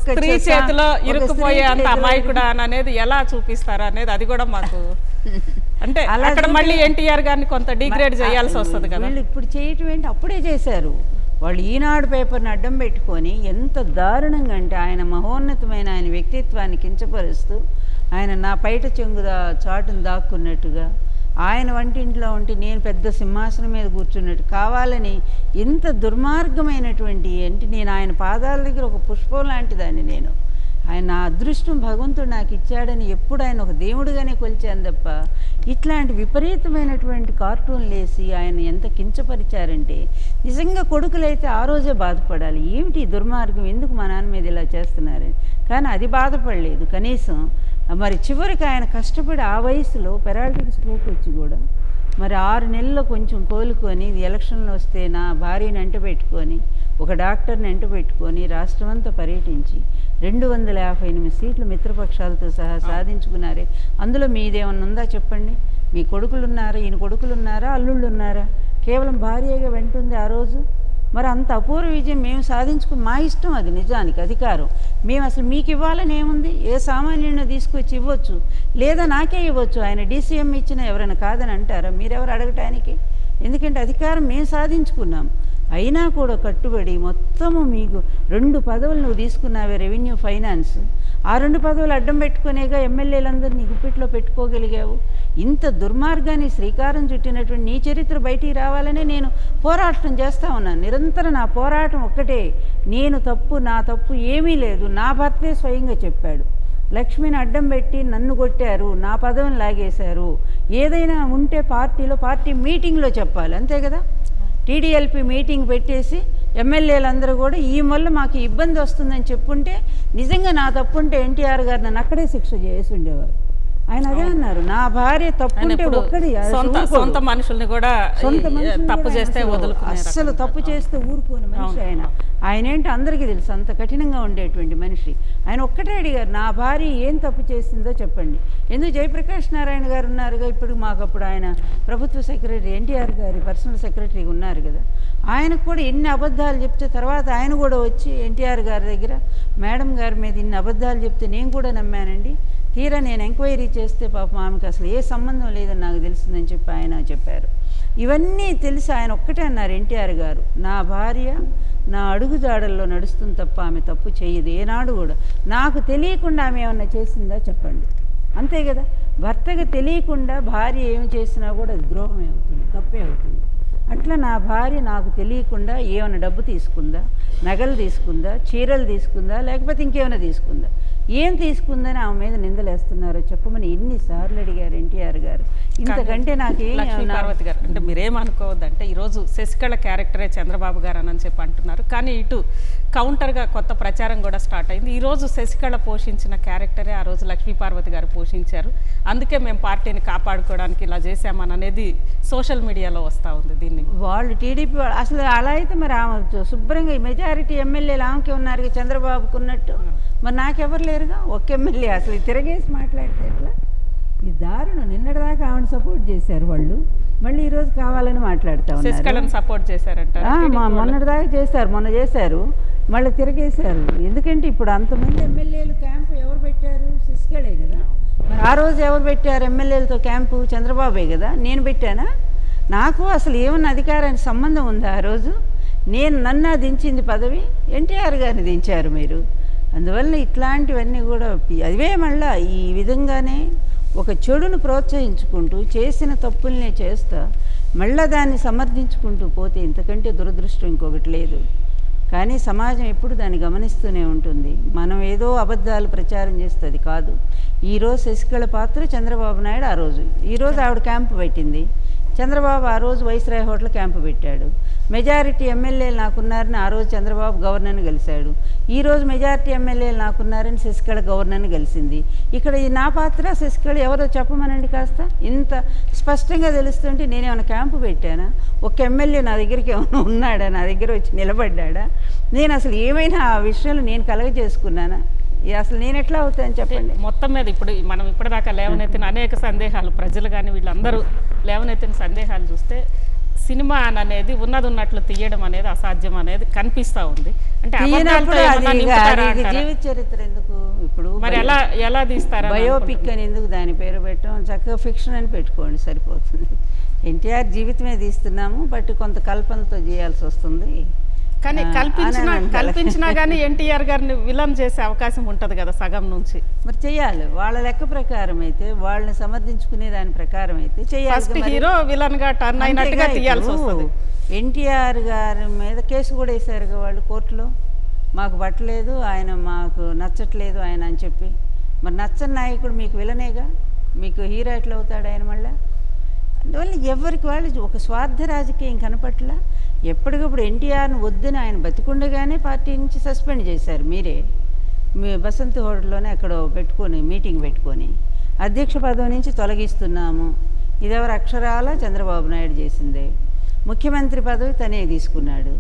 స్త్రీ చేతిలో ఇరుక్కుపోయే అంత అమాయకుడా అనేది ఎలా చూపిస్తారు అనేది, అది కూడా మాకు అంటే అక్కడ మళ్ళీ ఎన్టీఆర్ గారిని కొంత డిగ్రేడ్ చేయాల్సి వస్తుంది కదా. ఇప్పుడు చేయటం ఏంటి, అప్పుడే చేశారు వాళ్ళు. ఈనాడు పేపర్ని అడ్డం పెట్టుకొని ఎంత దారుణంగా అంటే ఆయన మహోన్నతమైన ఆయన వ్యక్తిత్వాన్ని కించపరుస్తూ, ఆయన నా పైట చెంగుదా చాటును దాక్కున్నట్టుగా, ఆయన వంటింట్లో ఉంటే నేను పెద్ద సింహాసనం మీద కూర్చున్నట్టు కావాలని ఎంత దుర్మార్గమైనటువంటి అంటే, నేను ఆయన పాదాల దగ్గర ఒక పుష్పం లాంటిదాన్ని నేను. ఆయన నా అదృష్టం భగవంతుడు నాకు ఇచ్చాడని ఎప్పుడు ఆయన ఒక దేవుడుగానే కొలిచాను తప్ప ఇట్లాంటి విపరీతమైనటువంటి కార్టూన్లు వేసి ఆయన ఎంత కించపరిచారంటే నిజంగా కొడుకులైతే ఆ రోజే బాధపడాలి, ఏమిటి ఈ దుర్మార్గం, ఎందుకు మా నాన్న మీద ఇలా చేస్తున్నారని. కానీ అది బాధపడలేదు కనీసం. మరి చివరికి ఆయన కష్టపడి ఆ వయసులో పెరాలటిక్ స్ట్రోక్ వచ్చి కూడా మరి 6 నెలల్లో కొంచెం కోలుకొని ఎలక్షన్లు వస్తే నా భార్యని వెంట పెట్టుకొని ఒక డాక్టర్ని వెంట పెట్టుకొని రాష్ట్రమంతా పర్యటించి 258 సీట్లు మిత్రపక్షాలతో సహా సాధించుకున్నారే. అందులో మీదేమన్నా ఉందా చెప్పండి? మీ కొడుకులున్నారా, ఈయన కొడుకులున్నారా, అల్లుళ్ళు ఉన్నారా? కేవలం భార్యగా వెంటుంది ఆ రోజు. మరి అంత అపూర్వ విజయం మేము సాధించుకుని మా ఇష్టం, అది నిజానికి అధికారం. మేము అసలు మీకు ఇవ్వాలని ఏముంది? ఏ సామాన్యుడిని తీసుకొచ్చి ఇవ్వచ్చు, లేదా నాకే ఇవ్వచ్చు. ఆయన డీసీఎం ఇచ్చినా ఎవరైనా కాదని అంటారా? మీరెవరు అడగటానికి? ఎందుకంటే అధికారం మేము సాధించుకున్నాం. అయినా కూడా కట్టుబడి మొత్తము మీకు 2 పదవులు నువ్వు తీసుకున్నావే, రెవెన్యూ, ఫైనాన్స్. ఆ 2 పదవులు అడ్డం పెట్టుకునేగా ఎమ్మెల్యేలందరినీ గుప్పిట్లో పెట్టుకోగలిగావు. ఇంత దుర్మార్గాన్ని శ్రీకారం చుట్టినటువంటి నీ చరిత్ర బయటికి రావాలనే నేను పోరాటం చేస్తూ ఉన్నాను. నిరంతరం నా పోరాటం ఒక్కటే, నేను తప్పు, నా తప్పు ఏమీ లేదు. నా భర్తే స్వయంగా చెప్పాడు, లక్ష్మిని అడ్డం పెట్టి నన్ను కొట్టారు, నా పదవిని లాగేశారు, ఏదైనా ఉంటే పార్టీ మీటింగ్లో చెప్పాలి, అంతే కదా. టీడీఎల్పీ మీటింగ్ పెట్టేసి ఎమ్మెల్యేలందరూ కూడా ఈ వల్ల మాకు ఇబ్బంది వస్తుందని చెప్పుంటే నిజంగా నా తప్పుంటే ఎన్టీఆర్ గారు నన్ను అక్కడే శిక్ష చేసి ఉండేవారు. ఆయన అదే అన్నారు, నా భార్య తప్పుంటే ఒక్కడి సొంత మనుషుల్ని కూడా తప్పు చేస్తే అస్సలు తప్పు చేస్తే ఊరుకోని మనిషి ఆయన. ఆయన ఏంటో అందరికీ తెలుసు, అంత కఠినంగా ఉండేటువంటి మనిషి. ఆయన ఒక్కటే అడిగారు, నా భార్య ఏం తప్పు చేసిందో చెప్పండి. ఎందుకు జయప్రకాష్ నారాయణ గారు ఉన్నారుగా ఇప్పుడు మాకు, అప్పుడు ఆయన ప్రభుత్వ సెక్రటరీ, ఎన్టీఆర్ గారి పర్సనల్ సెక్రటరీగా ఉన్నారు కదా. ఆయనకు కూడా ఎన్ని అబద్ధాలు చెప్తే తర్వాత ఆయన కూడా వచ్చి ఎన్టీఆర్ గారి దగ్గర మేడం గారి మీద ఇన్ని అబద్ధాలు చెప్తే నేను కూడా నమ్మానండి, తీరా నేను ఎంక్వైరీ చేస్తే పాపం ఆమెకు అసలు ఏ సంబంధం లేదని నాకు తెలిసిందని చెప్పి ఆయన చెప్పారు. ఇవన్నీ తెలిసి ఆయన ఒక్కటే అన్నారు ఎన్టీఆర్ గారు, నా భార్య నా అడుగుజాడల్లో నడుస్తుంది తప్ప ఆమె తప్పు చేయదు ఏనాడు కూడా. నాకు తెలియకుండా ఆమె ఏమన్నా చేసిందా చెప్పండి, అంతే కదా. భర్తకు తెలియకుండా భార్య ఏమి చేసినా కూడా అది ద్రోహమే అవుతుంది, తప్పే అవుతుంది. అట్లా నా భార్య నాకు తెలియకుండా ఏమైనా డబ్బు తీసుకుందా, నగలు తీసుకుందా, చీరలు తీసుకుందా, లేకపోతే ఇంకేమైనా తీసుకుందా, ఏం తీసుకుందని ఆమె మీద నిందలేస్తున్నారో చెప్పమని ఎన్నిసార్లు అడిగారు ఎన్టీఆర్ గారు. ఇంతకంటే నాకేం. పార్వతి గారు, అంటే మీరేమనుకోవద్దంటే ఈరోజు శశికళ క్యారెక్టరే చంద్రబాబు గారు అని చెప్పి అంటున్నారు, కానీ ఇటు కౌంటర్గా కొత్త ప్రచారం కూడా స్టార్ట్ అయింది. ఈరోజు శశికళ పోషించిన క్యారెక్టరే ఆ రోజు లక్ష్మీపార్వతి గారు పోషించారు, అందుకే మేము పార్టీని కాపాడుకోవడానికి ఇలా చేశామని అనేది సోషల్ మీడియాలో వస్తూ ఉంది. దీన్ని వాళ్ళు టీడీపీ వాళ్ళు అసలు అలా అయితే మరి ఆమె శుభ్రంగా మెజారిటీ ఎమ్మెల్యేలు ఆమెకే ఉన్నారు చంద్రబాబుకు ఉన్నట్టు, మరి నాకెవరు లేరుగా. ఒక్క ఎమ్మెల్యే అసలు తిరగేసి మాట్లాడితే ఎట్లా? ఈ దారుణం. నిన్నటిదాకా ఆమెను సపోర్ట్ చేశారు వాళ్ళు, మళ్ళీ ఈరోజు కావాలని మాట్లాడుతూ ఉన్నారు. సపోర్ట్ చేశారంట. మొన్నటిదాకా చేశారు, మొన్న చేశారు, మళ్ళీ తిరగేశారు. ఎందుకంటే ఇప్పుడు అంతమంది ఎమ్మెల్యేలు క్యాంపు ఎవరు పెట్టారు? శశికళే కదా. మరి ఆ రోజు ఎవరు పెట్టారు ఎమ్మెల్యేలతో క్యాంపు? చంద్రబాబే కదా. నేను పెట్టానా? నాకు అసలు ఏమన్నా అధికారానికి సంబంధం ఉందా? ఆ రోజు నన్ను దించింది పదవి, ఎన్టీఆర్ గారిని దించారు మీరు. అందువల్ల ఇట్లాంటివన్నీ కూడా అదే మళ్ళా ఈ విధంగానే ఒక చెడును ప్రోత్సహించుకుంటూ చేసిన తప్పుల్నే చేస్తా మళ్ళీ దాన్ని సమర్థించుకుంటూ పోతే ఇంతకంటే దురదృష్టం ఇంకొకటి లేదు. కానీ సమాజం ఎప్పుడు దాన్ని గమనిస్తూనే ఉంటుంది. మనం ఏదో అబద్ధాలు ప్రచారం చేస్తుంది కాదు. ఈరోజు శశికళ పాత్ర చంద్రబాబు నాయుడు ఆ రోజు, ఈరోజు ఆవిడ క్యాంపు పెట్టింది. చంద్రబాబు ఆ రోజు వైస్రాయ్ హోటల్ క్యాంపు పెట్టాడు. మెజారిటీ ఎమ్మెల్యేలు నాకున్నారని ఆ రోజు చంద్రబాబు గవర్నర్ని కలిశాడు. ఈరోజు మెజారిటీ ఎమ్మెల్యేలు నాకున్నారని శశికళ గవర్నర్ని కలిసింది. ఇక్కడ ఈ నా పాత్ర శశికళ ఎవరో చెప్పమనండి కాస్త. ఇంత స్పష్టంగా తెలుస్తుంటే నేనేమైనా క్యాంపు పెట్టానా? ఒక ఎమ్మెల్యే నా దగ్గరికి ఏమైనా ఉన్నాడా? నా దగ్గర వచ్చి నిలబడ్డా? నేను అసలు ఏమైనా ఆ విషయంలో నేను కలగజేసుకున్నానా? అసలు నేను ఎట్లా అవుతాను చెప్పండి. మొత్తం మీద ఇప్పుడు మనం ఇప్పటిదాకా లేవనెత్తిన అనేక సందేహాలు, ప్రజలు కానీ వీళ్ళందరూ లేవనెత్తిన సందేహాలు చూస్తే సినిమా అనేది ఉన్నది ఉన్నట్లు తీయడం అనేది అసాధ్యం అనేది కనిపిస్తూ ఉంది. అంటే జీవిత చరిత్ర ఎందుకు ఇప్పుడు మరి ఎలా తీస్తారా? బయోపిక్ అని ఎందుకు దాని పేరు పెట్టడం? చక్కగా ఫిక్షన్ అని పెట్టుకోండి సరిపోతుంది. ఎన్టీఆర్ జీవితమే తీస్తున్నాము, బట్ కొంత కల్పనతో చేయాల్సి వస్తుంది. కానీ కల్పించినా కానీ ఎన్టీఆర్ గారిని విలన్ చేసే అవకాశం ఉంటుంది కదా సగం నుంచి. మరి చెయ్యాలి, వాళ్ళ లెక్క ప్రకారం అయితే, వాళ్ళని సమర్థించుకునే దాని ప్రకారం అయితే చెయ్యాలి. హీరో విలన్ గా టర్న్ అయినట్టుగా తీయాల్సి వస్తుంది. ఎన్టీఆర్ గారి మీద కేసు కూడా వేశారుగా వాళ్ళు కోర్టులో. మాకు పట్టలేదు, ఆయన మాకు నచ్చట్లేదు ఆయన అని చెప్పి. మరి నచ్చని నాయకుడు మీకు విలనేగా, మీకు హీరో ఎట్లా అవుతాడు ఆయన మళ్ళా? అందువల్ల ఎవరికి వాళ్ళు ఒక స్వార్థ రాజకీయం కనపట్ల. ఎప్పటికప్పుడు ఎన్టీఆర్ను వద్దని ఆయన బతికుండగానే పార్టీ నుంచి సస్పెండ్ చేశారు మీరే. మీ బసంత్ హోటల్లోనే అక్కడ పెట్టుకొని మీటింగ్ పెట్టుకొని అధ్యక్ష పదవి నుంచి తొలగిస్తున్నాము. ఇదెవరు అక్షరాల చంద్రబాబు నాయుడు చేసిందే. ముఖ్యమంత్రి పదవి తనే తీసుకున్నాడు,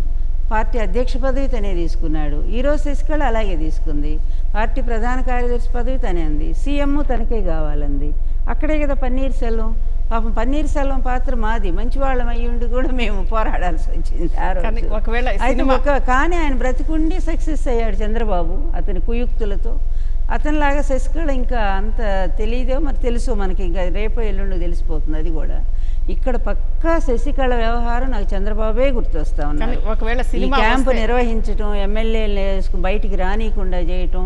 పార్టీ అధ్యక్ష పదవి తనే తీసుకున్నాడు. ఈరోజు శశికళ అలాగే తీసుకుంది, పార్టీ ప్రధాన కార్యదర్శి పదవి తనే ఉంది, సీఎం తనకే కావాలంది. అక్కడే కదా పన్నీర్ సెల్వం. పాపం పన్నీర్ సెల్వం పాత్ర మాది, మంచివాళ్ళం అయ్యి ఉండి కూడా మేము పోరాడాల్సి వచ్చింది ఆ రోజు. ఒకవేళ అయితే కానీ ఆయన బ్రతికుండి సక్సెస్ అయ్యాడు చంద్రబాబు అతని కుయుక్తులతో. అతనిలాగా శశికళ ఇంకా అంత తెలియదో మరి తెలుసో మనకి, ఇంకా రేపో ఎల్లుండి తెలిసిపోతుంది అది కూడా. ఇక్కడ పక్కా శశికళ వ్యవహారం నాకు చంద్రబాబే గుర్తొస్తా ఉన్నాడు. ఒకవేళ ఈ క్యాంపు నిర్వహించడం, ఎమ్మెల్యేలు బయటికి రానియకుండా చేయటం,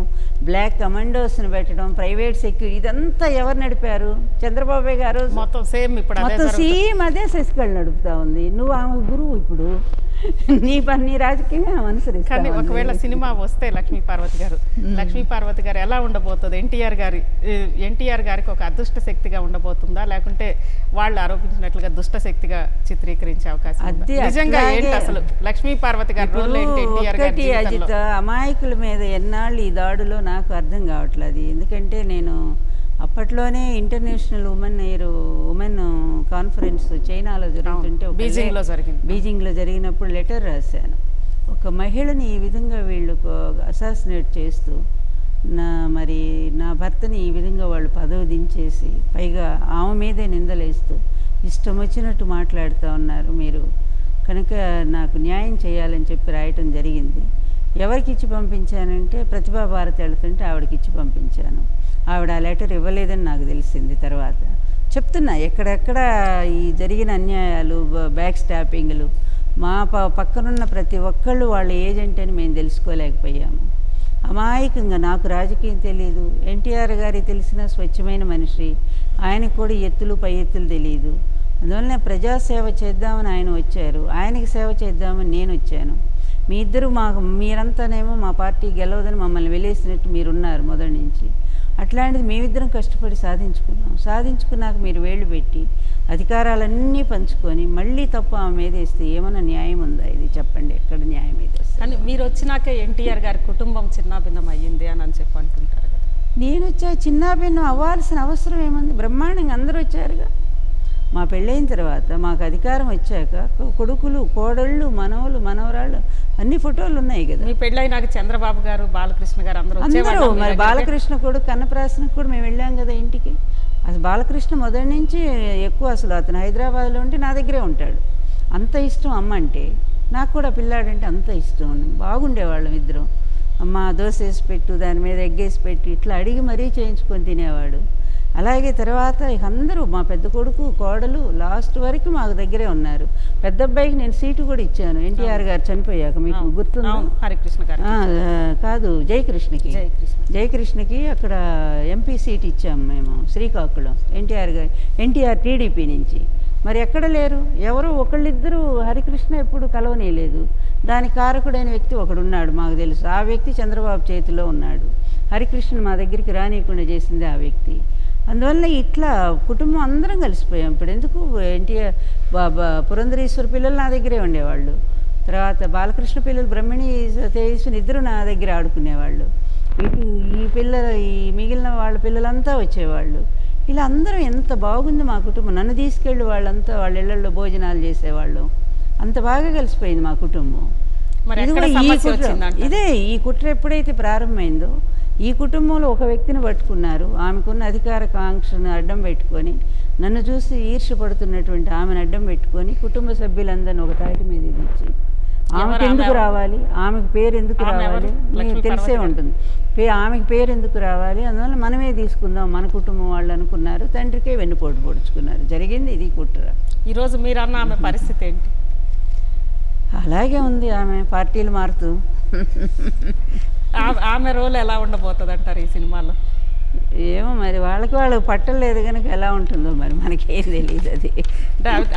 బ్లాక్ కమాండోస్ని పెట్టడం, ప్రైవేట్ సెక్యూరిటీ, ఇదంతా ఎవరు నడిపారు? చంద్రబాబే గారు. మొత్తం సేమ్ ఇప్పుడు మొత్తం సేమ్ అదే శశికళ నడుపుతా ఉంది. నువ్వు ఆమె గురువు, ఇప్పుడు నీ రాజకీయంగా అనుసరిస్తాను. కానీ ఒకవేళ సినిమా వస్తే లక్ష్మీ పార్వతి గారు ఎలా ఉండబోతుంది? ఎన్టీఆర్ గారికి ఒక అదృష్ట శక్తిగా ఉండబోతుందా, లేకుంటే వాళ్ళు ఆరోపించినట్లుగా దుష్ట శక్తిగా చిత్రీకరించే అవకాశం ఉందా? నిజంగా ఏంటి అసలు లక్ష్మీ పార్వతి గారి రోల్ ఏంటి ఎన్టీఆర్ గారి జీవితంలో? అజిత, అమాయకుల మీద ఎన్నాళ్ళు ఈ దాడులో నాకు అర్థం కావట్లేదు. ఎందుకంటే నేను అప్పట్లోనే ఇంటర్నేషనల్ ఉమెన్ కాన్ఫరెన్స్ చైనాలో జరుగుతుంటే, బీజింగ్లో జరిగినప్పుడు లెటర్ రాశాను. ఒక మహిళని ఈ విధంగా వీళ్ళు అసాసినేట్ చేస్తూ నా భర్తని ఈ విధంగా వాళ్ళు పదవి దించేసి పైగా ఆమె మీదే నిందలేస్తూ ఇష్టం వచ్చినట్టు మాట్లాడుతూ ఉన్నారు. మీరు కనుక నాకు న్యాయం చేయాలని చెప్పి రాయటం జరిగింది. ఎవరికి ఇచ్చి పంపించానంటే ప్రతిభా భారతి వెళుతుంటే ఆవిడకి ఇచ్చి పంపించాను. ఆవిడ ఆ లెటర్ ఇవ్వలేదని నాకు తెలిసింది. తర్వాత చెప్తున్నా, ఎక్కడెక్కడ ఈ జరిగిన అన్యాయాలు, బ్యాక్ స్టాపింగ్లు, మా పక్కనున్న ప్రతి ఒక్కళ్ళు వాళ్ళ ఏజెంట్ అని మేము తెలుసుకోలేకపోయాము. అమాయకంగా నాకు రాజకీయం తెలియదు, ఎన్టీఆర్ గారికి తెలిసిన స్వచ్ఛమైన మనిషి, ఆయనకు కూడా ఎత్తులు పై ఎత్తులు తెలియదు. అందువల్ల ప్రజాసేవ చేద్దామని ఆయన వచ్చారు, ఆయనకి సేవ చేద్దామని నేను వచ్చాను. మీ ఇద్దరు మీరంతానేమో మా పార్టీ గెలవదని మమ్మల్ని వెలేసినట్టు మీరున్నారు మొదటి నుంచి. అట్లాంటిది మేమిద్దరం కష్టపడి సాధించుకున్నాక మీరు వేళ్ళు పెట్టి అధికారాలన్నీ పంచుకొని మళ్ళీ తప్పు ఆమె మీద వేస్తే ఏమన్నా న్యాయం ఉందా? ఇది చెప్పండి, ఎక్కడ న్యాయం ఇది? కానీ మీరు వచ్చినాకే ఎన్టీఆర్ గారి కుటుంబం చిన్నాభిన్నం అయ్యింది అని చెప్పి అంటుంటారు కదా. నేను వచ్చా చిన్నాభిన్నం అవ్వాల్సిన అవసరం ఏముంది? బ్రహ్మాండంగా అందరూ వచ్చారుగా. మా పెళ్ళైన తర్వాత మాకు అధికారం వచ్చాక కొడుకులు, కోడళ్ళు, మనవలు, మనవరాళ్ళు అన్ని ఫోటోలు ఉన్నాయి కదా. మీ పెళ్ళైనాక చంద్రబాబు గారు, బాలకృష్ణ గారు అందరూ మరి బాలకృష్ణ కొడుకు కన్నప్రాసనకు కూడా మేము వెళ్ళాం కదా ఇంటికి. అసలు బాలకృష్ణ మొదటి నుంచి ఎక్కువ, అసలు అతను హైదరాబాద్లో ఉంటే నా దగ్గరే ఉంటాడు. అంత ఇష్టం అమ్మ అంటే. నాకు కూడా పిల్లాడంటే అంత ఇష్టం. బాగుండేవాళ్ళం ఇద్దరం. అమ్మ దోశ వేసి పెట్టు, దాని మీద ఎగ్గేసి పెట్టు, ఇట్లా అడిగి మరీ చేయించుకొని తినేవాడు. అలాగే తర్వాత అందరూ మా పెద్ద కొడుకు, కోడలు లాస్ట్ వరకు మాకు దగ్గరే ఉన్నారు. పెద్ద అబ్బాయికి నేను సీటు కూడా ఇచ్చాను ఎన్టీఆర్ గారు చనిపోయాక, మీకు గుర్తుందా? హరికృష్ణ గారు కాదు, జయకృష్ణకి అక్కడ ఎంపీ సీట్ ఇచ్చాము మేము శ్రీకాకుళం. ఎన్టీఆర్ టీడీపీ నుంచి. మరి ఎక్కడ లేరు, ఎవరో ఒకళ్ళిద్దరూ హరికృష్ణ ఎప్పుడు కలవనీయలేదు. దానికి కారకుడైన వ్యక్తి ఒకడున్నాడు మాకు తెలుసు. ఆ వ్యక్తి చంద్రబాబు చేతిలో ఉన్నాడు. హరికృష్ణ మా దగ్గరికి రానియకుండా చేసింది ఆ వ్యక్తి. అందువల్ల ఇట్లా కుటుంబం అందరం కలిసిపోయాం. ఇప్పుడు ఎందుకు ఎన్టీఆర్ పురంధరేశ్వర పిల్లలు నా దగ్గరే ఉండేవాళ్ళు. తర్వాత బాలకృష్ణ పిల్లలు బ్రహ్మిణి, తేజస్విని ఇద్దరు నా దగ్గర ఆడుకునేవాళ్ళు. ఈ మిగిలిన వాళ్ళ పిల్లలంతా వచ్చేవాళ్ళు. ఇలా అందరం ఎంత బాగుంది మా కుటుంబం. నన్ను తీసుకెళ్ళి వాళ్ళంతా వాళ్ళ ఇళ్లలో భోజనాలు చేసేవాళ్ళు. అంత బాగా కలిసిపోయింది మా కుటుంబం. ఇదే ఈ కుట్ర ఎప్పుడైతే ప్రారంభమైందో, ఈ కుటుంబంలో ఒక వ్యక్తిని పట్టుకున్నారు. ఆమెకున్న అధికార కాంక్షను అడ్డం పెట్టుకొని, నన్ను చూసి ఈర్ష్యపడుతున్నటువంటి ఆమెను అడ్డం పెట్టుకొని కుటుంబ సభ్యులందరినీ ఒక తాటి మీద ఇచ్చి, ఆమెకు ఎందుకు రావాలి, ఆమెకు పేరు ఎందుకు రావాలి, మీకు తెలిసే ఉంటుంది. ఆమెకు పేరు ఎందుకు రావాలి, అందువల్ల మనమే తీసుకుందాం మన కుటుంబం వాళ్ళు అనుకున్నారు. తండ్రికే వెన్నుపోటు పొడుచుకున్నారు. జరిగింది ఇది కుట్ర. ఈరోజు మీరన్న ఆమె పరిస్థితి ఏంటి? అలాగే ఉంది. ఆమె పార్టీలు మారుతూ ఆమె రోల్ ఎలా ఉండబోతుంది అంటారు ఈ సినిమాలో? ఏమో మరి వాళ్ళు పట్టలేదు కనుక ఎలా ఉంటుందో మరి మనకేం తెలియదు.